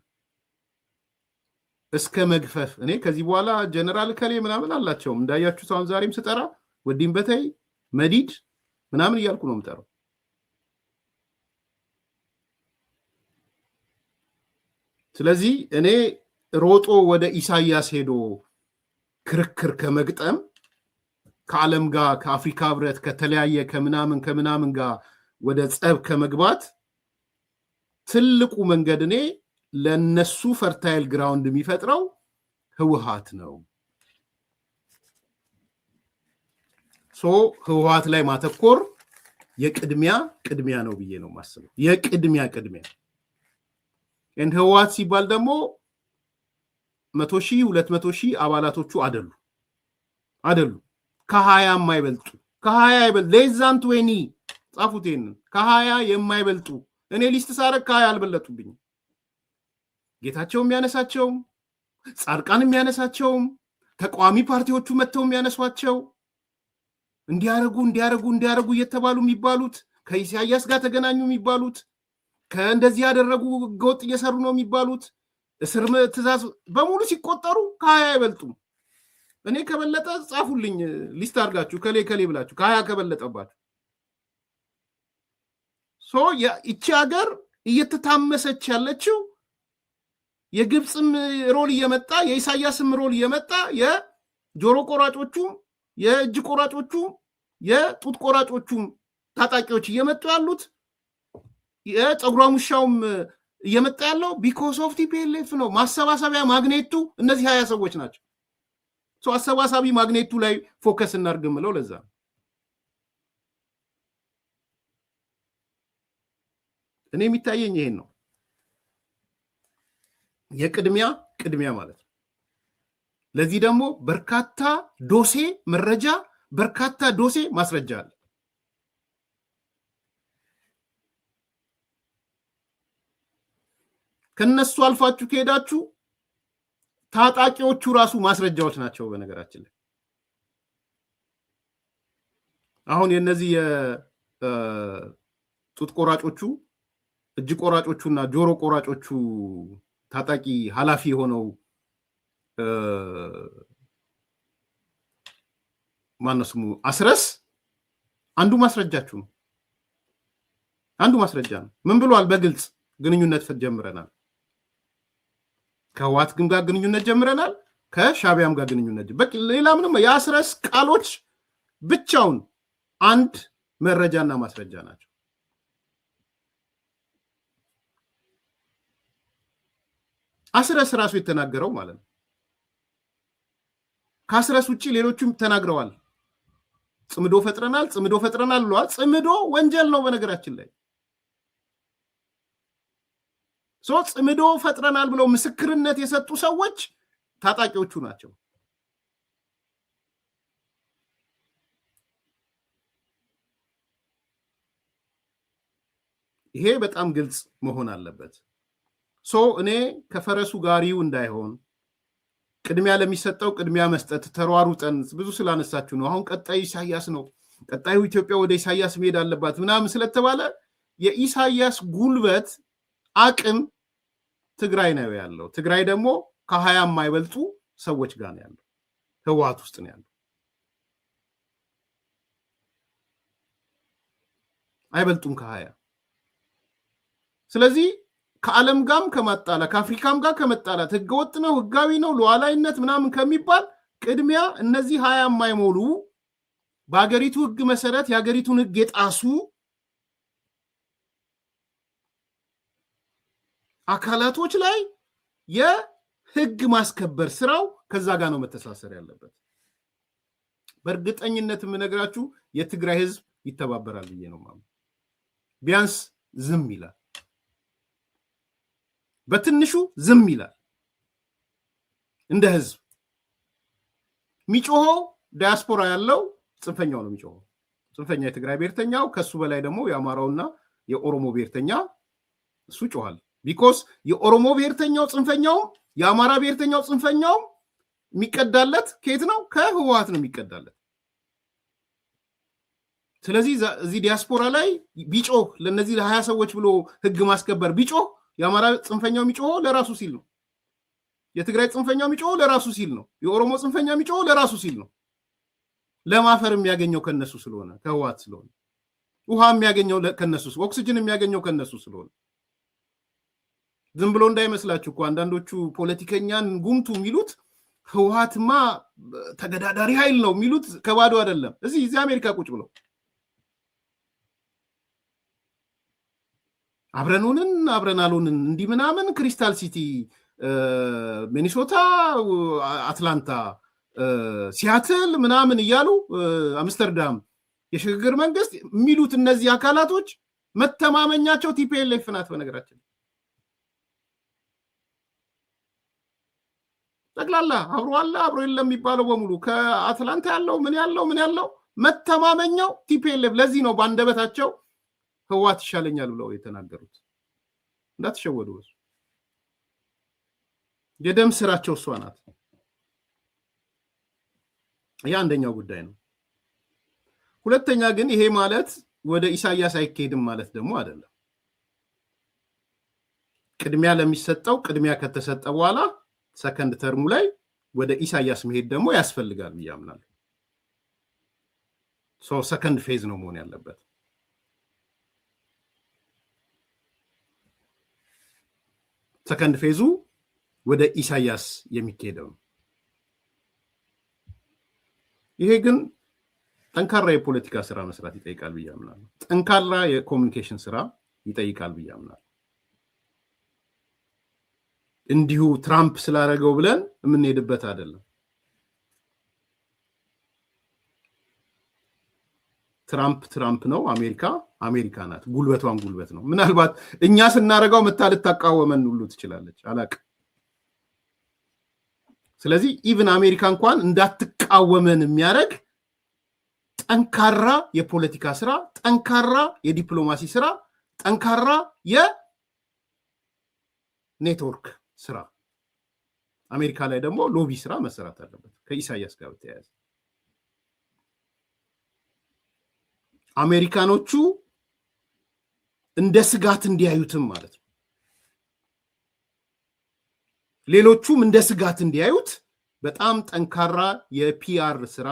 እስከ መግፈፍ። እኔ ከዚህ በኋላ ጀነራል ከሌ ምናምን አላቸውም እንዳያችሁት አሁን ዛሬም ስጠራ ወዲም በተይ መዲድ ምናምን እያልኩ ነው የምጠራው። ስለዚህ እኔ ሮጦ ወደ ኢሳያስ ሄዶ ክርክር ከመግጠም ከዓለም ጋር ከአፍሪካ ህብረት ከተለያየ ከምናምን ጋር ወደ ጸብ ከመግባት ትልቁ መንገድ እኔ ለነሱ ፈርታይል ግራውንድ የሚፈጥረው ህወሓት ነው። ህወሓት ላይ ማተኮር የቅድሚያ ነው ብዬ ነው የማስበው። የቅድሚያ ህወሓት ሲባል ደግሞ 100,000 200,000 አባላቶቹ አይደሉ ከ20 የማይበልጡ ሌዛንት ወይኒ ጻፉት። ይሄንን ከ20 የማይበልጡ እኔ ሊስት ሳረግ ከ20 አልበለጡብኝ። ጌታቸው የሚያነሳቸው ጻድቃን የሚያነሳቸው ተቋሚ ፓርቲዎቹ መተው የሚያነሷቸው እንዲያረጉ እየተባሉ የሚባሉት ከኢሳያስ ጋር ተገናኙ የሚባሉት ከእንደዚህ ያደረጉ ህገወጥ እየሰሩ ነው የሚባሉት እስር ትእዛዝ በሙሉ ሲቆጠሩ ከ20 አይበልጡም። እኔ ከበለጠ ጻፉልኝ ሊስት አድርጋችሁ ከሌ ብላችሁ ከ20 ከበለጠባችሁ ይቺ ሀገር እየተታመሰች ያለችው የግብፅም ሮል እየመጣ የኢሳያስም ሮል እየመጣ የጆሮ ቆራጮቹ የእጅ ቆራጮቹ የጡት ቆራጮቹ ታጣቂዎች እየመጡ ያሉት የፀጉራ ሙሻውም እየመጣ ያለው ቢኮዝ ኦፍ ቲፒኤልኤፍ ነው። ማሰባሰቢያ ማግኔቱ እነዚህ 20 ሰዎች ናቸው። አሰባሳቢ ማግኔቱ ላይ ፎከስ እናድርግ ምለው ለዛ ነው። እኔ የሚታየኝ ይሄን ነው የቅድሚያ ማለት ነው። ለዚህ ደግሞ በርካታ ዶሴ መረጃ በርካታ ዶሴ ማስረጃ አለ። ከነሱ አልፋችሁ ከሄዳችሁ ታጣቂዎቹ ራሱ ማስረጃዎች ናቸው። በነገራችን ላይ አሁን የነዚህ የጡት ቆራጮቹ እጅ ቆራጮቹና ጆሮ ቆራጮቹ ታጣቂ ኃላፊ ሆነው ማነው ስሙ አስረስ አንዱ ማስረጃችሁ ነው። አንዱ ማስረጃ ነው። ምን ብሏል? በግልጽ ግንኙነት ጀምረናል፣ ከህወሓት ጋር ግንኙነት ጀምረናል፣ ከሻቢያም ጋር ግንኙነት በቃ ሌላ ምንም የአስረስ ቃሎች ብቻውን አንድ መረጃና ማስረጃ ናቸው። አስረስ ራሱ የተናገረው ማለት ነው። ከአስረስ ውጪ ሌሎችም ተናግረዋል። ጽምዶ ፈጥረናል ብለዋል። ጽምዶ ወንጀል ነው በነገራችን ላይ። ጽምዶ ፈጥረናል ብለው ምስክርነት የሰጡ ሰዎች ታጣቂዎቹ ናቸው። ይሄ በጣም ግልጽ መሆን አለበት። እኔ ከፈረሱ ጋሪው እንዳይሆን ቅድሚያ ለሚሰጠው ቅድሚያ መስጠት ተሯሩጠን ብዙ ስላነሳችሁ ነው። አሁን ቀጣዩ ኢሳያስ ነው፣ ቀጣዩ ኢትዮጵያ ወደ ኢሳያስ መሄድ አለባት ምናምን ስለተባለ የኢሳያስ ጉልበት አቅም ትግራይ ነው ያለው። ትግራይ ደግሞ ከ20 የማይበልጡ ሰዎች ጋር ነው ያለው፣ ህወሓት ውስጥ ነው ያለው። አይበልጡም ከ20። ስለዚህ ከዓለም ጋርም ከማጣላት ከአፍሪካም ጋር ከመጣላት ህገወጥ ነው ህጋዊ ነው ሉዓላዊነት ምናምን ከሚባል ቅድሚያ እነዚህ 20 የማይሞሉ በሀገሪቱ ህግ መሰረት የሀገሪቱን ህግ የጣሱ አካላቶች ላይ የህግ ማስከበር ስራው ከዛ ጋር ነው መተሳሰር ያለበት። በእርግጠኝነት የምነግራችሁ የትግራይ ህዝብ ይተባበራል ብዬ ነው ማለት። ቢያንስ ዝም ይላል፣ በትንሹ ዝም ይላል። እንደ ህዝብ የሚጮኸው ዳያስፖራ ያለው ጽንፈኛው ነው የሚጮኸው። ጽንፈኛ የትግራይ ብሔርተኛው ከሱ በላይ ደግሞ የአማራውና የኦሮሞ ብሔርተኛ እሱ ጮሃል። ቢኮዝ የኦሮሞ ብሔርተኛው ጽንፈኛው የአማራ ብሔርተኛው ጽንፈኛው የሚቀዳለት ከየት ነው? ከህወሓት ነው የሚቀዳለት። ስለዚህ እዚህ ዲያስፖራ ላይ ቢጮህ ለነዚህ ለ20 ሰዎች ብሎ ህግ ማስከበር ቢጮህ የአማራ ጽንፈኛው የሚጮህ ለራሱ ሲል ነው። የትግራይ ጽንፈኛው የሚጮህ ለራሱ ሲል ነው። የኦሮሞ ጽንፈኛ የሚጮህ ለራሱ ሲል ነው። ለማፈር የሚያገኘው ከነሱ ስለሆነ ከህወሓት ስለሆነ ውሃ የሚያገኘው ከነሱ ኦክሲጅን የሚያገኘው ከነሱ ስለሆነ ዝም ብሎ እንዳይመስላችሁ እኮ አንዳንዶቹ ፖለቲከኛን ጉምቱ የሚሉት ህወሓትማ ተገዳዳሪ ኃይል ነው የሚሉት ከባዶ አይደለም። እዚህ አሜሪካ ቁጭ ብለው አብረኑንን አብረን አሉንን እንዲህ ምናምን ክሪስታል ሲቲ፣ ሚኒሶታ፣ አትላንታ፣ ሲያትል ምናምን እያሉ አምስተርዳም የሽግግር መንግስት የሚሉት እነዚህ አካላቶች መተማመኛቸው ቲፒኤልኤፍ ናት። በነገራችን ጠቅላላ አብሮ አለ አብሮ የለም የሚባለው በሙሉ ከአትላንታ ያለው ምን ያለው መተማመኛው ቲፒኤልኤፍ። ለዚህ ነው ባንደበታቸው ህወሓት ይሻለኛል ብለው የተናገሩት። እንዳትሸወዱ። የደም ስራቸው እሷ ናት። ያ አንደኛው ጉዳይ ነው። ሁለተኛ ግን ይሄ ማለት ወደ ኢሳያስ አይኬድም ማለት ደግሞ አይደለም። ቅድሚያ ለሚሰጠው ቅድሚያ ከተሰጠ በኋላ ሰከንድ ተርሙ ላይ ወደ ኢሳያስ መሄድ ደግሞ ያስፈልጋል ብዬ አምናለሁ። ሰከንድ ፌዝ ነው መሆን ያለበት። ሰከንድ ፌዙ ወደ ኢሳያስ የሚካሄደው። ይሄ ግን ጠንካራ የፖለቲካ ስራ መስራት ይጠይቃል ብዬ አምናለሁ። ጠንካራ የኮሙኒኬሽን ስራ ይጠይቃል ብዬ አምናለሁ። እንዲሁ ትራምፕ ስላደረገው ብለን የምንሄድበት አይደለም። ትራምፕ ነው። አሜሪካ ናት። ጉልበቷን ጉልበት ነው። ምናልባት እኛ ስናደርገው ልታቃወመን ሁሉ ትችላለች፣ አላቅም። ስለዚህ ኢቭን አሜሪካ እንኳን እንዳትቃወመን የሚያደርግ ጠንካራ የፖለቲካ ስራ፣ ጠንካራ የዲፕሎማሲ ስራ፣ ጠንካራ የኔትወርክ ስራ፣ አሜሪካ ላይ ደግሞ ሎቢ ስራ መሰራት አለበት። ከኢሳያስ ጋር በተያያዘ አሜሪካኖቹ እንደ ስጋት እንዲያዩትም ማለት ነው። ሌሎቹም እንደ ስጋት እንዲያዩት በጣም ጠንካራ የፒአር ስራ፣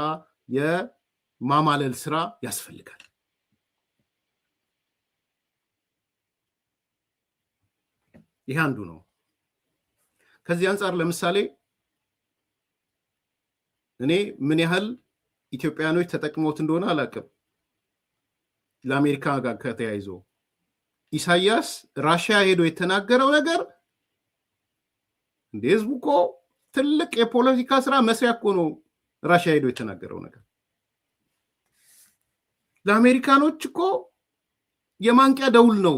የማማለል ስራ ያስፈልጋል። ይህ አንዱ ነው። ከዚህ አንጻር ለምሳሌ እኔ ምን ያህል ኢትዮጵያኖች ተጠቅመውት እንደሆነ አላውቅም። ለአሜሪካ ጋር ከተያይዞ ኢሳያስ ራሽያ ሄዶ የተናገረው ነገር እንደ ህዝቡ እኮ ትልቅ የፖለቲካ ስራ መስሪያ እኮ ነው። ራሽያ ሄዶ የተናገረው ነገር ለአሜሪካኖች እኮ የማንቂያ ደውል ነው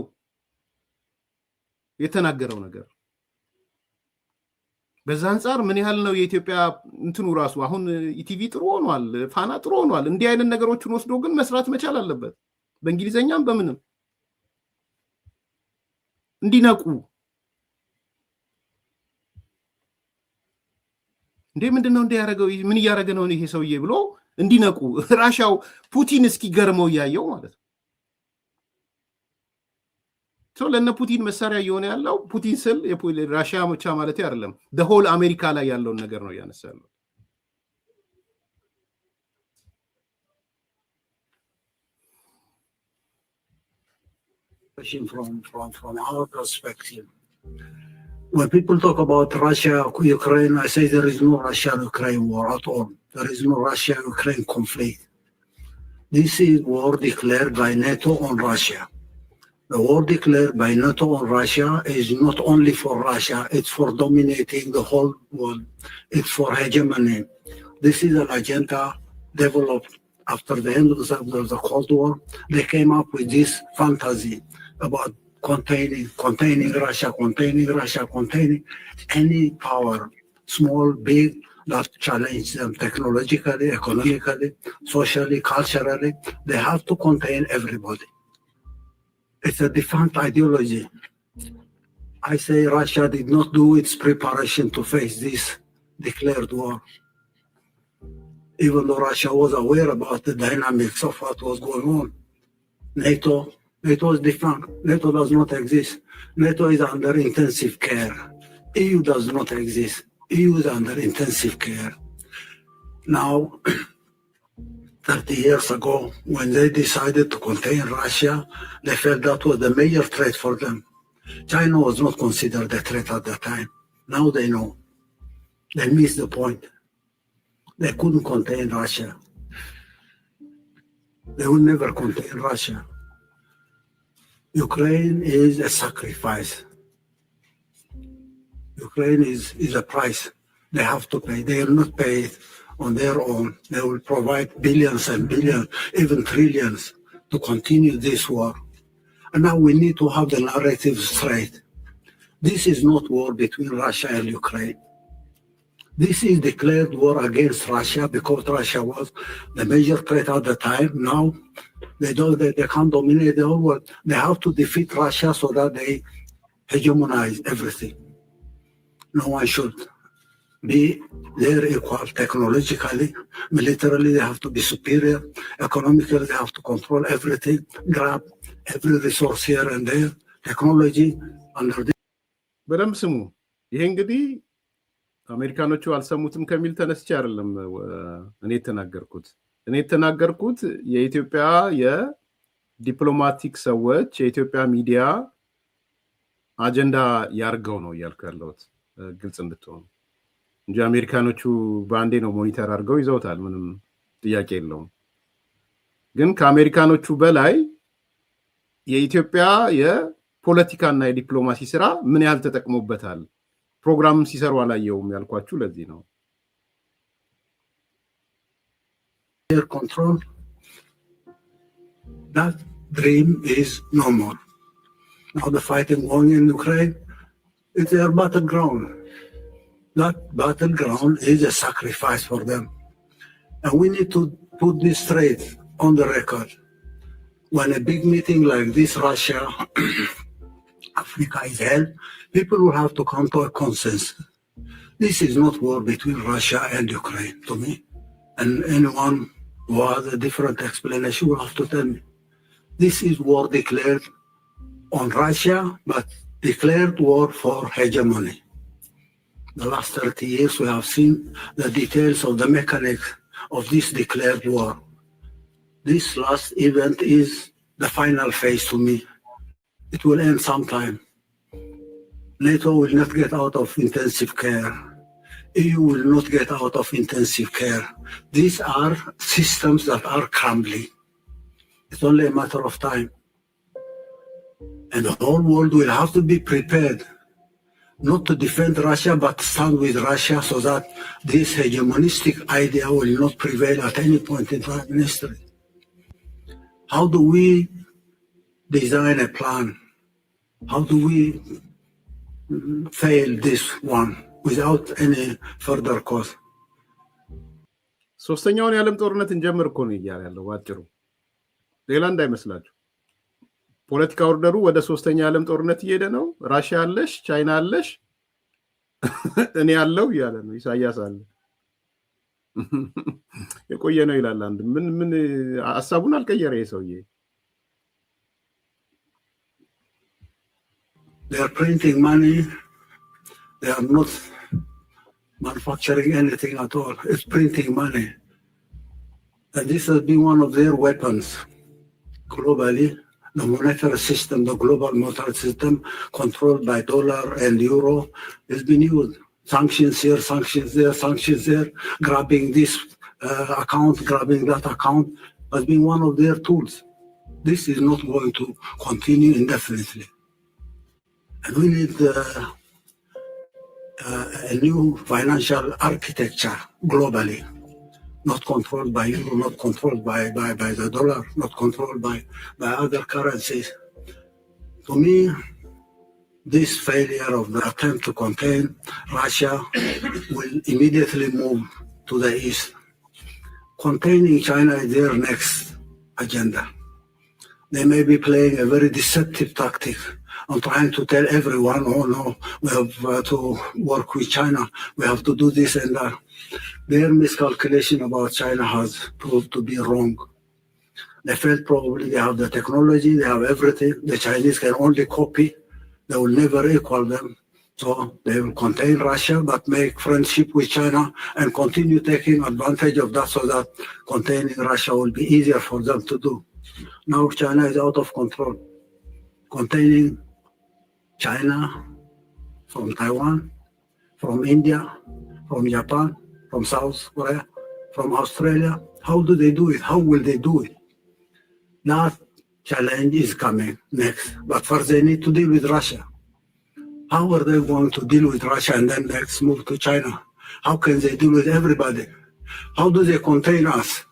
የተናገረው ነገር። በዛ አንጻር ምን ያህል ነው የኢትዮጵያ እንትኑ ራሱ አሁን ኢቲቪ ጥሩ ሆኗል፣ ፋና ጥሩ ሆኗል። እንዲህ አይነት ነገሮችን ወስዶ ግን መስራት መቻል አለበት። በእንግሊዘኛም በምንም እንዲነቁ እንዴ ምንድነው እንዲያረጋው ምን እያረገ ነው ይሄ ሰውዬ ብሎ እንዲነቁ ራሻው ፑቲን እስኪገርመው ያየው ማለት ነው። ለነ ፑቲን መሳሪያ እየሆነ ያለው ፑቲን ስል ራሽያ ብቻ ማለት አይደለም፣ ሆል አሜሪካ ላይ ያለውን ነገር ነው ያነሳለው። From our perspective, when people talk about Russia, Ukraine, I say there is no Russia-Ukraine war at all. There is no Russia-Ukraine conflict. This is war declared by NATO on Russia. The war declared by NATO on Russia is not only for Russia, it's for dominating the whole world. It's for hegemony. This is an agenda developed after the end of the Cold War. They came up with this fantasy about containing Russia, containing any power, small, big, that challenge them technologically, economically, socially, culturally. They have to contain everybody. It's a defunct ideology. I say Russia did not do its preparation to face this declared war. Even though Russia was aware about the dynamics of what was going on. NATO is defunct. NATO does not exist. NATO is under intensive care. EU does not exist. EU is under intensive care. Now, 30 years ago, when they decided to contain Russia, they felt that was the major threat for them. China was not considered a threat at that time. Now they know. They missed the point. They couldn't contain Russia. They will never contain Russia. Ukraine is a sacrifice. Ukraine is a price they have to pay. They will not pay it on their own. They will provide billions and billions, even trillions, to continue this war. And now we need to have the narrative straight. This is not war between Russia and Ukraine. This is declared war against Russia because Russia was the major threat at the time. Now they can't dominate the whole world. They have to defeat Russia so that they hegemonize everything. No one should be their equal technologically, militarily they have to be superior, economically they have to control everything, grab every resource here and there, technology under the... በደንብ ስሙ። ይሄ እንግዲህ አሜሪካኖቹ አልሰሙትም ከሚል ተነስቼ አይደለም እኔ የተናገርኩት የኢትዮጵያ የዲፕሎማቲክ ሰዎች የኢትዮጵያ ሚዲያ አጀንዳ ያርገው ነው እያልኩ ያለሁት ግልጽ እንድትሆኑ እንጂ አሜሪካኖቹ ባንዴ ነው ሞኒተር አድርገው ይዘውታል። ምንም ጥያቄ የለውም። ግን ከአሜሪካኖቹ በላይ የኢትዮጵያ የፖለቲካና የዲፕሎማሲ ስራ ምን ያህል ተጠቅሞበታል ፕሮግራም ሲሰሩ አላየውም ያልኳችሁ ለዚህ ነው። control, that dream is no more. Now the fighting going in Ukraine, it's their battleground. That battleground is a sacrifice for them. And we need to put this straight on the record. When a big meeting like this, Russia, Africa is held, people will have to come to a consensus. This is not war between Russia and Ukraine to me. And anyone who has a different explanation will have to tell me. This is war declared on Russia, but declared war for hegemony. The last 30 years we have seen the details of the mechanics of this declared war. This last event is the final phase to me. It will end sometime. NATO will not get out of intensive care. EU will not get out of intensive care. These are systems that are crumbling. It's only a matter of time. And the whole world will have to be prepared not to defend Russia, but stand with Russia so that this hegemonistic idea will not prevail at any point in time in history. How do we design a plan? How do we fail this one without any further cause? ሶስተኛውን የዓለም ጦርነት እንጀምር እኮ ነው እያለ ያለው ባጭሩ። ሌላ እንዳይመስላችሁ። ፖለቲካ ኦርደሩ ወደ ሶስተኛ የዓለም ጦርነት እየሄደ ነው። ራሽያ አለሽ፣ ቻይና አለሽ፣ እኔ ያለው እያለ ነው። ኢሳያስ አለ የቆየ ነው ይላል። አንድ ምን ሐሳቡን አልቀየረ የሰውዬ። They are printing money. They are not manufacturing anything at all. It's printing money. And this has been one of their weapons globally. The monetary system, the global monetary system, controlled by dollar and euro, has been used. Sanctions here, sanctions there, sanctions there, grabbing this account, grabbing that account, has been one of their tools. This is not going to continue indefinitely. And we need a new financial architecture globally, not controlled by euro, not controlled by the dollar, not controlled by other currencies. To me, this failure of the attempt to contain Russia will immediately move to the east. Containing China is their next agenda. They may be playing a very deceptive tactic on trying to tell everyone, oh no, we have to work with China, we have to do this and that. Their miscalculation about China has proved to be wrong. They felt probably they have the technology, they have everything. The Chinese can only copy. They will never equal them. So they will contain Russia, but make friendship with China and continue taking advantage of that so that containing Russia will be easier for them to do. Now China is out of control. Containing China from Taiwan, from India, from Japan, from South Korea, from Australia. How do they do it? How will they do it? That challenge is coming next. But first they need to deal with Russia. How are they going to deal with Russia and then next move to China? How can they deal with everybody? How do they contain us?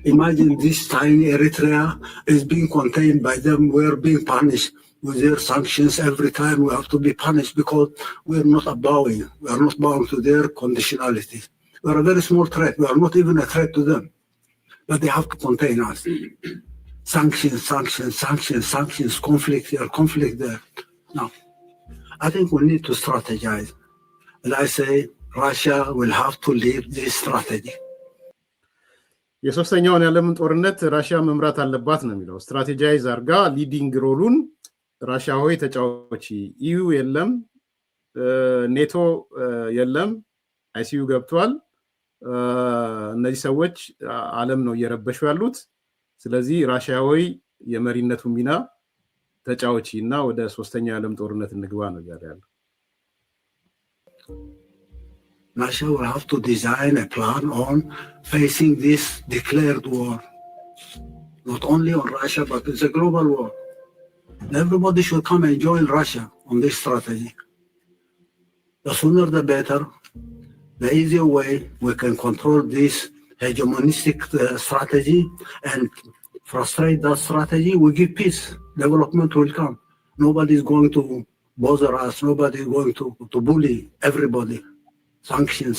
Imagine this tiny Eritrea is being contained by them. We're being punished with their sanctions every time. We have to be punished because we're not bowing. We are not bound to their conditionalities. We're a very small threat. We are not even a threat to them. But they have to contain us. Sanctions, sanctions, sanctions, sanctions, conflict here, conflict there. Now, I think we need to strategize. And I say Russia will have to lead this strategy. የሶስተኛውን የዓለምን ጦርነት ራሽያ መምራት አለባት ነው የሚለው። ስትራቴጃይዝ አርጋ ሊዲንግ ሮሉን ራሽያ ሆይ ተጫዋች። ኢዩ የለም፣ ኔቶ የለም፣ አይሲዩ ገብቷል። እነዚህ ሰዎች ዓለም ነው እየረበሹ ያሉት። ስለዚህ ራሽያ ሆይ የመሪነቱ ሚና ተጫዋች እና ወደ ሶስተኛ የዓለም ጦርነት እንግባ ነው ያለው። Russia will have to design a plan on facing this declared war. Not only on Russia, but it's a global war. Everybody should come and join Russia on this strategy. The sooner the better. The easier way we can control this hegemonistic strategy and frustrate that strategy, we give peace. Development will come. Nobody is going to bother us. Nobody is going to bully everybody. Sanction,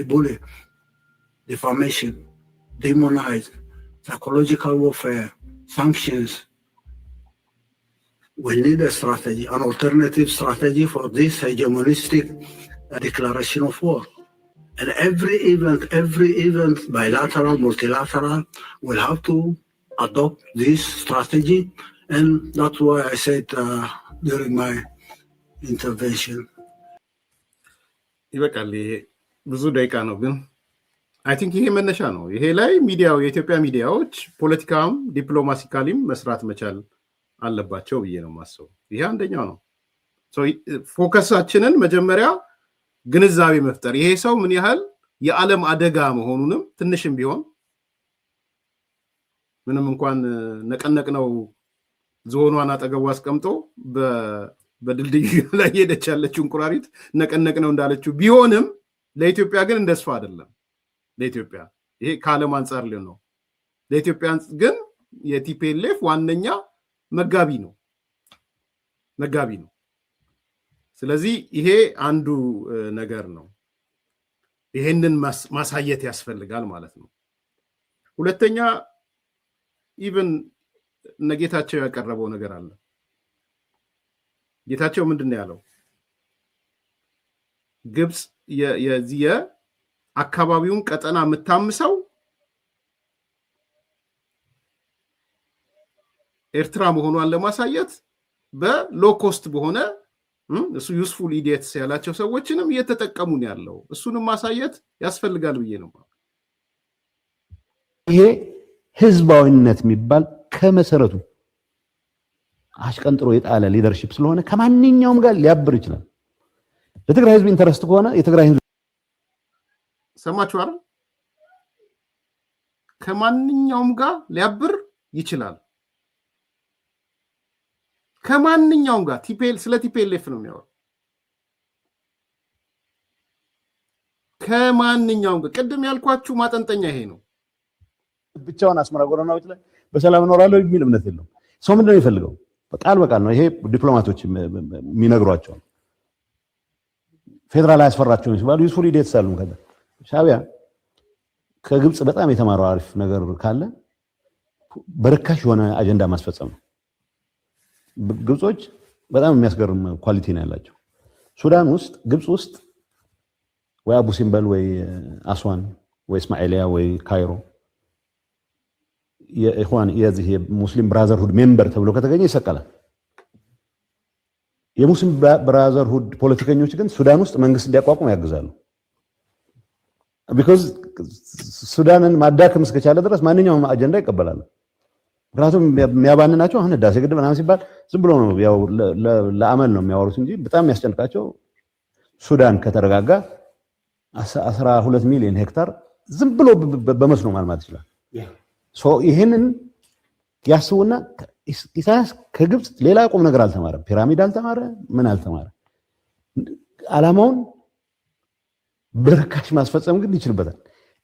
bully, defamation, demonize, psychological warfare, sanctions. We need a strategy, an alternative strategy for this hegemonistic declaration of war. And every event, bilateral, multilateral, will have to adopt this strategy. And that's why I said during my intervention. ይበቃል። ብዙ ደቂቃ ነው ግን አይ ቲንክ ይሄ መነሻ ነው። ይሄ ላይ ሚዲያው የኢትዮጵያ ሚዲያዎች ፖለቲካም ዲፕሎማሲካሊም መስራት መቻል አለባቸው ብዬ ነው የማስበው። ይሄ አንደኛው ነው። ፎከሳችንን መጀመሪያ ግንዛቤ መፍጠር፣ ይሄ ሰው ምን ያህል የዓለም አደጋ መሆኑንም ትንሽም ቢሆን ምንም እንኳን ነቀነቅነው ዝሆኗን አጠገቡ አስቀምጦ በድልድዩ ላይ ሄደች ያለችው እንቁራሪት ነቀነቅነው እንዳለችው ቢሆንም ለኢትዮጵያ ግን እንደሱ አይደለም። ለኢትዮጵያ ይሄ ከዓለም አንፃር ነው። ለኢትዮጵያ ግን የቲፒኤልኤፍ ዋነኛ መጋቢ ነው። ስለዚህ ይሄ አንዱ ነገር ነው። ይሄንን ማሳየት ያስፈልጋል ማለት ነው። ሁለተኛ ኢቭን ነጌታቸው ያቀረበው ነገር አለ። ጌታቸው ምንድነው ያለው? ግብጽ የዚህ አካባቢውን ቀጠና የምታምሰው ኤርትራ መሆኗን ለማሳየት በሎ ኮስት በሆነ እሱ ዩስፉል ኢዲየትስ ያላቸው ሰዎችንም እየተጠቀሙ ነው ያለው። እሱንም ማሳየት ያስፈልጋል ብዬ ነው። ይሄ ህዝባዊነት የሚባል ከመሰረቱ አሽቀንጥሮ የጣለ ሊደርሺፕ ስለሆነ ከማንኛውም ጋር ሊያብር ይችላል። ለትግራይ ህዝብ ኢንተረስት ከሆነ የትግራይ ህዝብ ሰማችሁ አይደል? ከማንኛውም ጋር ሊያብር ይችላል። ከማንኛውም ጋር ስለ ቲፒኤልኤፍ ነው የሚያወራው። ከማንኛውም ጋር ቅድም ያልኳችሁ ማጠንጠኛ ይሄ ነው። ብቻውን አስመራ ጎረናዎች ላይ በሰላም እኖራለሁ የሚል እምነት የለውም። ሰው ምንድነው የሚፈልገው? በቃል ነው። ይሄ ዲፕሎማቶች የሚነግሯቸው ፌደራል አያስፈራቸውም ሲባሉ ዩሱሊ ዴት ሳሉ ከዛ ሻዕቢያ ከግብጽ በጣም የተማረው አሪፍ ነገር ካለ በርካሽ የሆነ አጀንዳ ማስፈጸም ነው። ግብጾች በጣም የሚያስገርም ኳሊቲ ነው ያላቸው። ሱዳን ውስጥ ግብጽ ውስጥ ወይ አቡ ሲምበል ወይ አስዋን ወይ እስማኤልያ ወይ ካይሮ የኢኽዋን የዚህ የሙስሊም ብራዘርሁድ ሜምበር ተብሎ ከተገኘ ይሰቀላል። የሙስሊም ብራዘርሁድ ፖለቲከኞች ግን ሱዳን ውስጥ መንግስት እንዲያቋቁም ያግዛሉ። ቢኮዝ ሱዳንን ማዳከም እስከቻለ ድረስ ማንኛውም አጀንዳ ይቀበላሉ። ምክንያቱም የሚያባንናቸው አሁን ህዳሴ ግድብ ምናምን ሲባል ዝም ብሎ ነው ያው ለአመል ነው የሚያወሩት እንጂ በጣም የሚያስጨንቃቸው ሱዳን ከተረጋጋ 12 ሚሊዮን ሄክታር ዝም ብሎ በመስኖ ማልማት ይችላል። ይህንን ያስቡና ኢሳያስ ከግብጽ ሌላ ቁም ነገር አልተማረም። ፒራሚድ አልተማረ፣ ምን አልተማረ። ዓላማውን በርካሽ ማስፈጸም ግን ይችልበታል።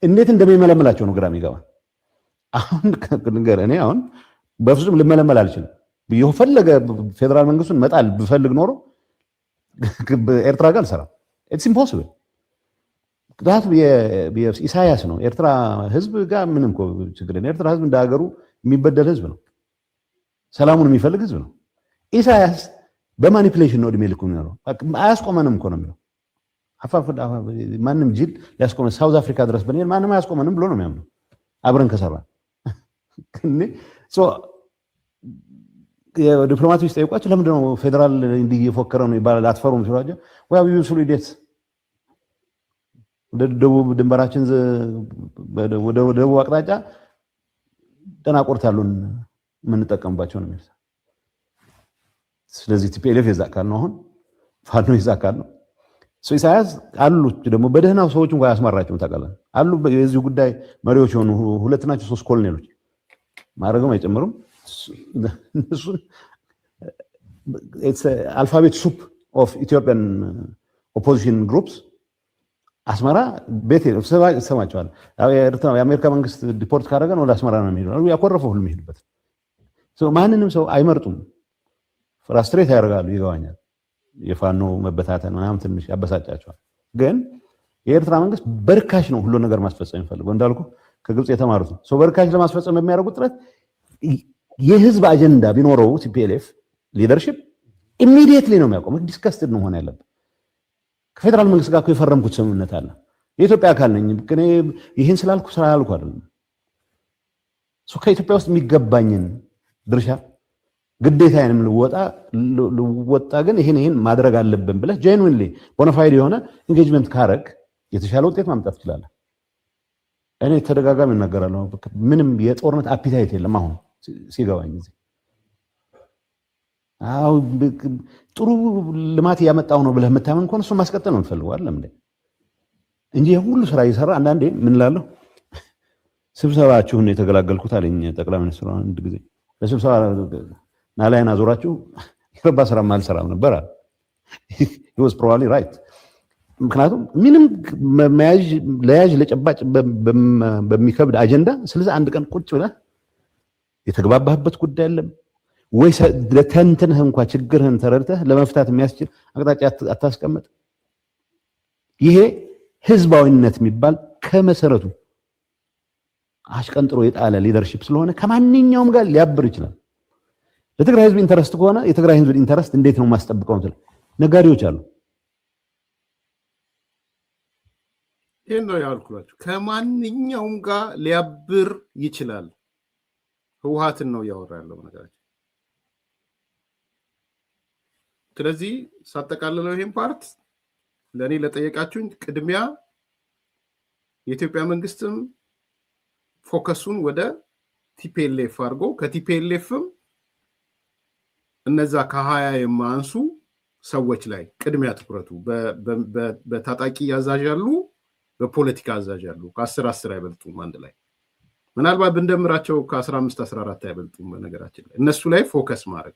እንዴት እንደሚመለመላቸው ነው ግራ የሚገባ። አሁን እኔ አሁን በፍጹም ልመለመል አልችልም። የፈለገ ፌደራል መንግስቱን መጣል ብፈልግ ኖሮ ኤርትራ ጋር አልሰራም። ኢትስ ኢምፖሲብል። ዳት ኢሳያስ ነው። ኤርትራ ህዝብ ጋር ምንም ችግር የለም። ኤርትራ ህዝብ እንደ ሀገሩ የሚበደል ህዝብ ነው። ሰላሙን የሚፈልግ ህዝብ ነው። ኢሳያስ በማኒፕሌሽን ነው እድሜ ልኩ የሚኖረው። አያስቆመንም እኮ ነው የሚለው። ማንም ጅል ሊያስቆመን ሳውዝ አፍሪካ ድረስ ብንሄድ ማንም አያስቆመንም ብሎ ነው የሚያምነው። አብረን ከሰራን ዲፕሎማቶች ጠይቋቸው ለምንድን ነው ፌደራል እንዲህ እየፎከረ ነው ይባላል አትፈሩም ሲሏቸው ወይ ዩሱሊ ዴት ደቡብ ድንበራችን ወደ ደቡብ አቅጣጫ ደናቆርት ያሉን የምንጠቀምባቸው ነው የሚል። ስለዚህ ቲፒኤልኤፍ የዛ አካል ነው፣ አሁን ፋኖ የዛ አካል ነው። ኢሳያስ አሉ ደግሞ በደህናው ሰዎች እንኳን ያስመራቸውም ታውቃለህ አሉ የዚህ ጉዳይ መሪዎች የሆኑ 2 ናቸው 3 ኮሎኔሎች ማድረግም አይጨምሩም። እሱን አልፋቤት ሱፕ ኦፍ ኢትዮጵያን ኦፖዚሽን ግሩፕስ አስመራ ቤት ሰማቸዋል። የአሜሪካ መንግስት ዲፖርት ካደረገን ወደ አስመራ ነው የሚሄደው። ያኮረፈው ሁሉ የሚሄድበት ማንንም ሰው አይመርጡም። ፍራስትሬት ያደርጋሉ። ይገባኛል። የፋኖ መበታተን ምናምን ትንሽ ያበሳጫቸዋል። ግን የኤርትራ መንግስት በርካሽ ነው ሁሉ ነገር ማስፈጸም የሚፈልገው። እንዳልኩ ከግብጽ የተማሩት ነው። በርካሽ ለማስፈጸም የሚያደርጉት ጥረት የህዝብ አጀንዳ ቢኖረው ቲፒኤልኤፍ ሊደርሺፕ ኢሚዲየትሊ ነው የሚያቆመው። ዲስከስትድ ነው ሆነ ያለበት። ከፌደራል መንግስት ጋር የፈረምኩት ስምምነት አለ። የኢትዮጵያ አካል ነኝ ግን ይህን ስላልኩ ስላልኩ አይደለም። ከኢትዮጵያ ውስጥ የሚገባኝን ድርሻ ግዴታዬንም ልወጣ ግን ይሄን ማድረግ አለብን ብለህ ጄኑዊንሊ ቦናፋይድ የሆነ ኢንጌጅመንት ካረግ የተሻለ ውጤት ማምጣት ትችላለህ። እኔ ተደጋጋሚ እናገራለሁ። ምንም የጦርነት አፒታይት የለም አሁን ሲገባኝ እዚህ ጥሩ ልማት ያመጣው ነው ብለህ የምታምን ከሆነ እሱን ማስቀጠል ነው የምትፈልገው አይደለም እንጂ ሁሉ ስራ እየሰራ አንዳንዴ ምን እላለሁ ስብሰባችሁን የተገላገልኩት አለኝ ጠቅላይ ሚኒስትሩ አንድ ጊዜ ለስብሰባ ናላይና ዞራችሁ የረባ ስራ ማልሰራም ነበር አለ። he was probably right። ምክንያቱም ምንም ለያዥ ለጨባጭ በሚከብድ አጀንዳ ስለዚህ አንድ ቀን ቁጭ ብለህ የተግባባህበት ጉዳይ የለም ወይ ለተንተንህ እንኳን ችግርህን ተረድተህ ለመፍታት የሚያስችል አቅጣጫ አታስቀምጥ። ይሄ ህዝባዊነት የሚባል ከመሰረቱ አሽቀንጥሮ የጣለ ሊደርሺፕ ስለሆነ ከማንኛውም ጋር ሊያብር ይችላል። ለትግራይ ህዝብ ኢንተረስት ከሆነ የትግራይ ህዝብ ኢንተረስት እንዴት ነው ማስጠብቀው? ነጋዴዎች አሉ። ይሄን ነው ያልኩላችሁ። ከማንኛውም ጋር ሊያብር ይችላል። ህወሓትን ነው እያወራ ያለው ነገራችን። ስለዚህ ሳጠቃልለው ይሄን ፓርት ለእኔ ለጠየቃችሁኝ ቅድሚያ የኢትዮጵያ መንግስትም ፎከሱን ወደ ቲፒኤልኤፍ አድርጎ ከቲፒኤልኤፍም እነዛ ከ20 የማንሱ ሰዎች ላይ ቅድሚያ ትኩረቱ በታጣቂ አዛዥ ያሉ በፖለቲካ አዛዥ ያሉ ከ10 አይበልጡም። አንድ ላይ ምናልባት ብንደምራቸው ከ15-14 አይበልጡም። በነገራችን ላይ እነሱ ላይ ፎከስ ማድረግ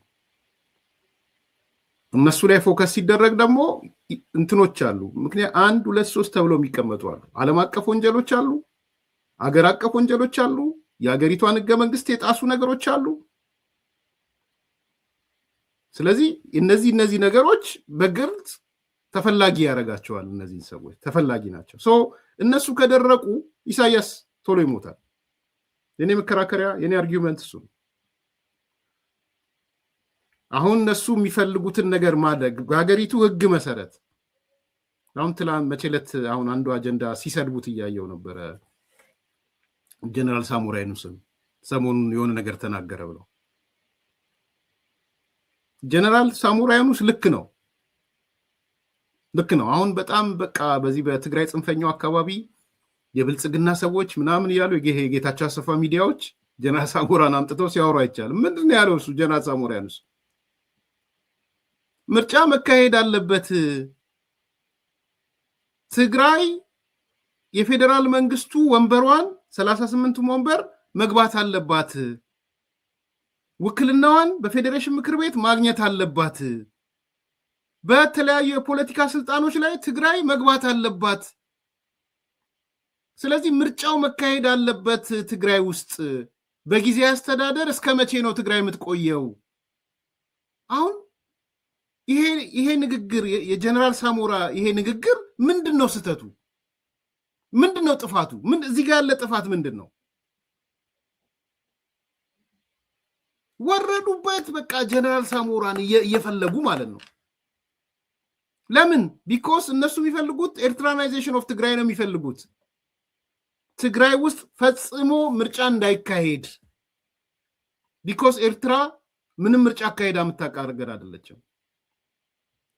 እነሱ ላይ ፎከስ ሲደረግ ደግሞ እንትኖች አሉ። ምክንያት 1 2 3 ተብሎ የሚቀመጡ አሉ። ዓለም አቀፍ ወንጀሎች አሉ፣ አገር አቀፍ ወንጀሎች አሉ፣ የሀገሪቷን ህገ መንግስት የጣሱ ነገሮች አሉ። ስለዚህ እነዚህ ነገሮች በግልጽ ተፈላጊ ያደርጋቸዋል። እነዚህ ሰዎች ተፈላጊ ናቸው። ሶ እነሱ ከደረቁ ኢሳያስ ቶሎ ይሞታል። የኔ መከራከሪያ የኔ አርጊውመንት እሱ ነው። አሁን እነሱ የሚፈልጉትን ነገር ማድረግ በሀገሪቱ ህግ መሰረት አሁን ትላንት መቼለት አሁን አንዱ አጀንዳ ሲሰድቡት እያየው ነበረ። ጀነራል ሳሞራ የኑስን ሰሞኑን የሆነ ነገር ተናገረ ብለው ጀነራል ሳሞራ የኑስ ልክ ነው። አሁን በጣም በቃ በዚህ በትግራይ ጽንፈኛው አካባቢ የብልጽግና ሰዎች ምናምን እያሉ የጌታቸው አሰፋ ሚዲያዎች ጀነራል ሳሞራን አምጥተው ሲያወሩ አይቻልም። ምንድን ነው ያለው እሱ? ጀነራል ሳሞራ የኑስ ምርጫ መካሄድ አለበት፣ ትግራይ የፌዴራል መንግስቱ ወንበሯን 38 ወንበር መግባት አለባት፣ ውክልናዋን በፌዴሬሽን ምክር ቤት ማግኘት አለባት፣ በተለያዩ የፖለቲካ ስልጣኖች ላይ ትግራይ መግባት አለባት። ስለዚህ ምርጫው መካሄድ አለበት ትግራይ ውስጥ። በጊዜ አስተዳደር እስከ መቼ ነው ትግራይ የምትቆየው? አሁን ይሄ ንግግር የጀነራል ሳሞራ ይሄ ንግግር ምንድነው ስህተቱ? ምንድነው ጥፋቱ? እዚህ ጋር ያለ ጥፋት ምንድነው? ወረዱበት በቃ ጀነራል ሳሞራን እየፈለጉ ማለት ነው። ለምን? ቢኮዝ እነሱ የሚፈልጉት ኤርትራናይዜሽን ኦፍ ትግራይ ነው የሚፈልጉት። ትግራይ ውስጥ ፈጽሞ ምርጫ እንዳይካሄድ። ቢኮዝ ኤርትራ ምንም ምርጫ አካሄዳ የምታቃርገር አይደለችም።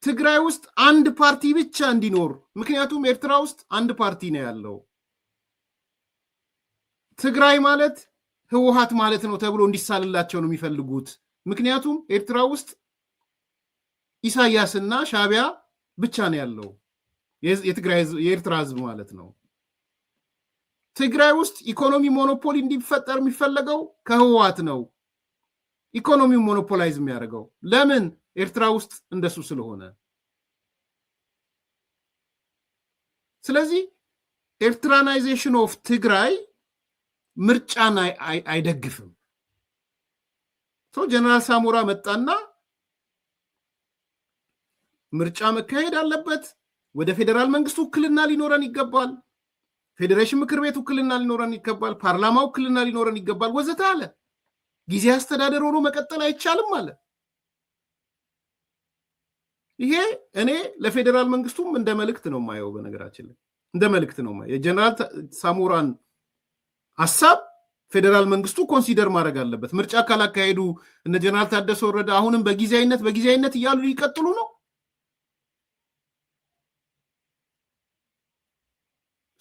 ትግራይ ውስጥ አንድ ፓርቲ ብቻ እንዲኖር፣ ምክንያቱም ኤርትራ ውስጥ አንድ ፓርቲ ነው ያለው። ትግራይ ማለት ህወሓት ማለት ነው ተብሎ እንዲሳልላቸው ነው የሚፈልጉት። ምክንያቱም ኤርትራ ውስጥ ኢሳያስና ሻቢያ ብቻ ነው ያለው፣ የኤርትራ ህዝብ ማለት ነው። ትግራይ ውስጥ ኢኮኖሚ ሞኖፖሊ እንዲፈጠር የሚፈለገው ከህወሓት ነው። ኢኮኖሚው ሞኖፖላይዝ የሚያደርገው ለምን? ኤርትራ ውስጥ እንደሱ ስለሆነ። ስለዚህ ኤርትራናይዜሽን ኦፍ ትግራይ ምርጫን አይደግፍም። ጀነራል ሳሞራ መጣና ምርጫ መካሄድ አለበት፣ ወደ ፌዴራል መንግስት ውክልና ሊኖረን ይገባል፣ ፌዴሬሽን ምክር ቤት ውክልና ሊኖረን ይገባል፣ ፓርላማ ውክልና ሊኖረን ይገባል ወዘተ አለ። ጊዜ አስተዳደር ሆኖ መቀጠል አይቻልም አለ። ይሄ እኔ ለፌዴራል መንግስቱም እንደ መልእክት ነው የማየው። በነገራችን ላይ እንደ መልእክት ነው የማየው። የጀነራል ሳሞራን ሐሳብ ፌዴራል መንግስቱ ኮንሲደር ማድረግ አለበት። ምርጫ ካላካሄዱ እነ ጀነራል ታደሰ ወረደ አሁንም በጊዜያዊነት እያሉ ሊቀጥሉ ነው።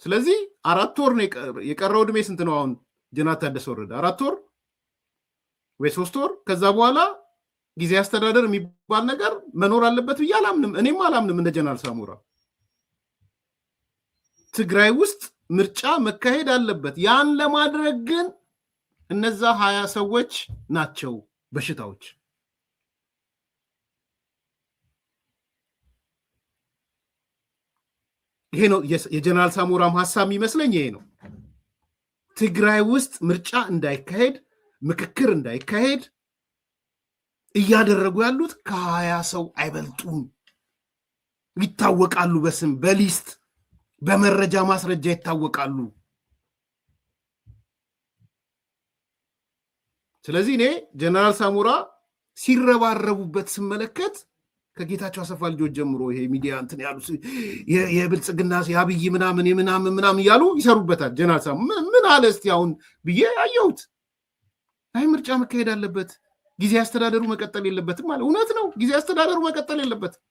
ስለዚህ 4 ወር ነው የቀረው። እድሜ ስንት ነው አሁን ጀነራል ታደሰ ወረደ? 4 ወር ወይ 3 ወር። ከዛ በኋላ ጊዜ አስተዳደር የሚባል ነገር መኖር አለበት ብዬ አላምንም። እኔም አላምንም እንደ ጀነራል ሳሞራ። ትግራይ ውስጥ ምርጫ መካሄድ አለበት። ያን ለማድረግ ግን እነዛ 20 ሰዎች ናቸው በሽታዎች። ይሄ ነው የጀነራል ሳሞራም ሐሳብ የሚመስለኝ ይሄ ነው። ትግራይ ውስጥ ምርጫ እንዳይካሄድ፣ ምክክር እንዳይካሄድ እያደረጉ ያሉት ከ20 ሰው አይበልጡም። ይታወቃሉ፣ በስም በሊስት በመረጃ ማስረጃ ይታወቃሉ። ስለዚህ እኔ ጀነራል ሳሞራ ሲረባረቡበት ስመለከት ከጌታቸው አሰፋ ልጆች ጀምሮ ይሄ ሚዲያ እንትን ያሉ የብልጽግና የአብይ ምናምን እያሉ ይሰሩበታል። ጀነራል ሳሞራ ምን አለ እስቲ አሁን ብዬ አየሁት። አይ ምርጫ መካሄድ አለበት፣ ጊዜ አስተዳደሩ መቀጠል የለበትም ማለት እውነት ነው። ጊዜ አስተዳደሩ መቀጠል የለበትም።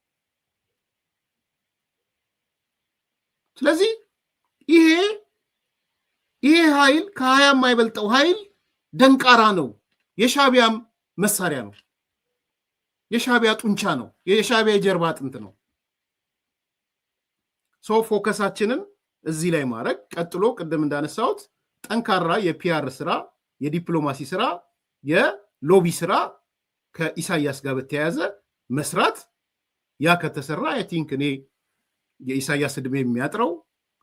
ስለዚህ ይሄ ኃይል ከ20 የማይበልጠው ኃይል ደንቃራ ነው። የሻቢያም መሳሪያ ነው። የሻቢያ ጡንቻ ነው። የሻቢያ የጀርባ አጥንት ነው። ፎከሳችንን እዚህ ላይ ማድረግ፣ ቀጥሎ ቅድም እንዳነሳሁት ጠንካራ የፒአር ስራ፣ የዲፕሎማሲ ስራ፣ የሎቢ ስራ ከኢሳያስ ጋር በተያያዘ መስራት። ያ ከተሰራ አይ ቲንክ እኔ የኢሳያስ እድሜ የሚያጥረው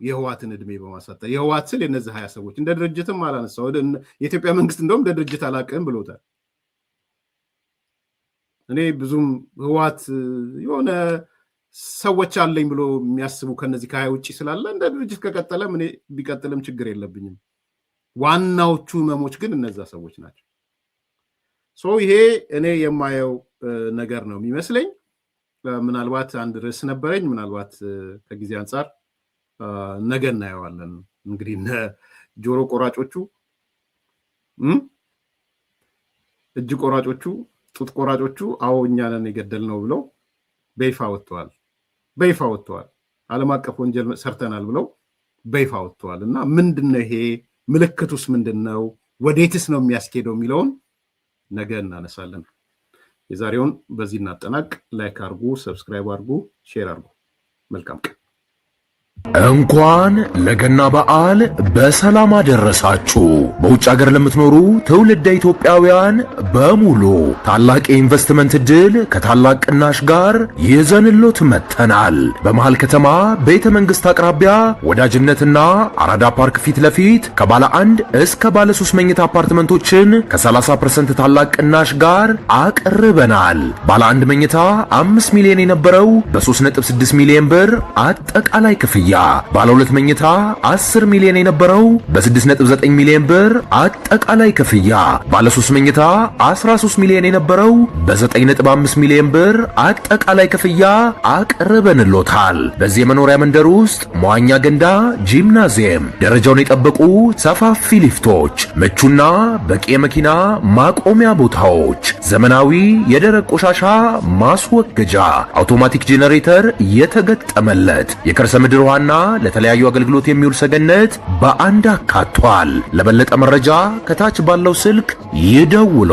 የህወሓትን እድሜ በማሳጠር የህወሓት ስል የነዚህ 20 ሰዎች እንደ ድርጅትም አላነሳው። የኢትዮጵያ መንግስት እንደውም እንደ ድርጅት አላቅም ብሎታል። እኔ ብዙም ህወሓት የሆነ ሰዎች አለኝ ብሎ የሚያስቡ ከነዚህ ከሀያ ውጪ ስላለ እንደ ድርጅት ከቀጠለ ምን ቢቀጥልም ችግር የለብኝም። ዋናዎቹ ህመሞች ግን እነዛ ሰዎች ናቸው። ይሄ እኔ የማየው ነገር ነው የሚመስለኝ። ምናልባት አንድ ርዕስ ነበረኝ፣ ምናልባት ከጊዜ አንጻር ነገ እናየዋለን። እንግዲህ ጆሮ ቆራጮቹ፣ እጅ ቆራጮቹ፣ ጡት ቆራጮቹ አዎ እኛ ነን የገደልነው ብለው በይፋ ወጥተዋል። ዓለም አቀፍ ወንጀል ሰርተናል ብለው በይፋ ወጥተዋል። እና ምንድነው ይሄ ምልክቱስ ምንድነው? ወዴትስ ነው የሚያስኬደው የሚለውን ነገ እናነሳለን። የዛሬውን በዚህ እናጠናቅ። ላይክ አድርጉ፣ ሰብስክራይብ አድርጉ፣ ሼር አድርጉ። መልካም ቀን። እንኳን ለገና በዓል በሰላም አደረሳችሁ። በውጭ ሀገር ለምትኖሩ ትውልደ ኢትዮጵያውያን በሙሉ ታላቅ የኢንቨስትመንት ዕድል ከታላቅ ቅናሽ ጋር ይዘንሎት መጥተናል። በመሃል ከተማ ቤተ መንግስት አቅራቢያ ወዳጅነትና አራዳ ፓርክ ፊት ለፊት ከባለ 1 እስከ ባለ 3 መኝታ አፓርትመንቶችን ከ30% ታላቅ ቅናሽ ጋር አቅርበናል። ባለ 1 መኝታ 5 ሚሊዮን የነበረው በ3.6 ሚሊዮን ብር አጠቃላይ ክፍያ፣ ባለ 2 መኝታ 10 ሚሊዮን የነበረው በ6.9 ሚሊዮን ብር አጠቃላይ ክፍያ፣ ባለ 3 መኝታ 13 ሚሊዮን የነበረው በ9.5 ሚሊዮን ብር አጠቃላይ ክፍያ አቅርበንሎታል። በዚህ የመኖሪያ መንደር ውስጥ መዋኛ ገንዳ፣ ጂምናዚየም፣ ደረጃውን የጠበቁ ሰፋፊ ሊፍቶች፣ ምቹና በቂ የመኪና ማቆሚያ ቦታዎች፣ ዘመናዊ የደረቅ ቆሻሻ ማስወገጃ፣ አውቶማቲክ ጄኔሬተር የተገጠመለት የከርሰ ምድር ውሃና ለተለያዩ አገልግሎት የሚውል ሰገነት በአንድ አካቷል። ለበለጠ መረጃ ከታች ባለው ስልክ ይደውሉ።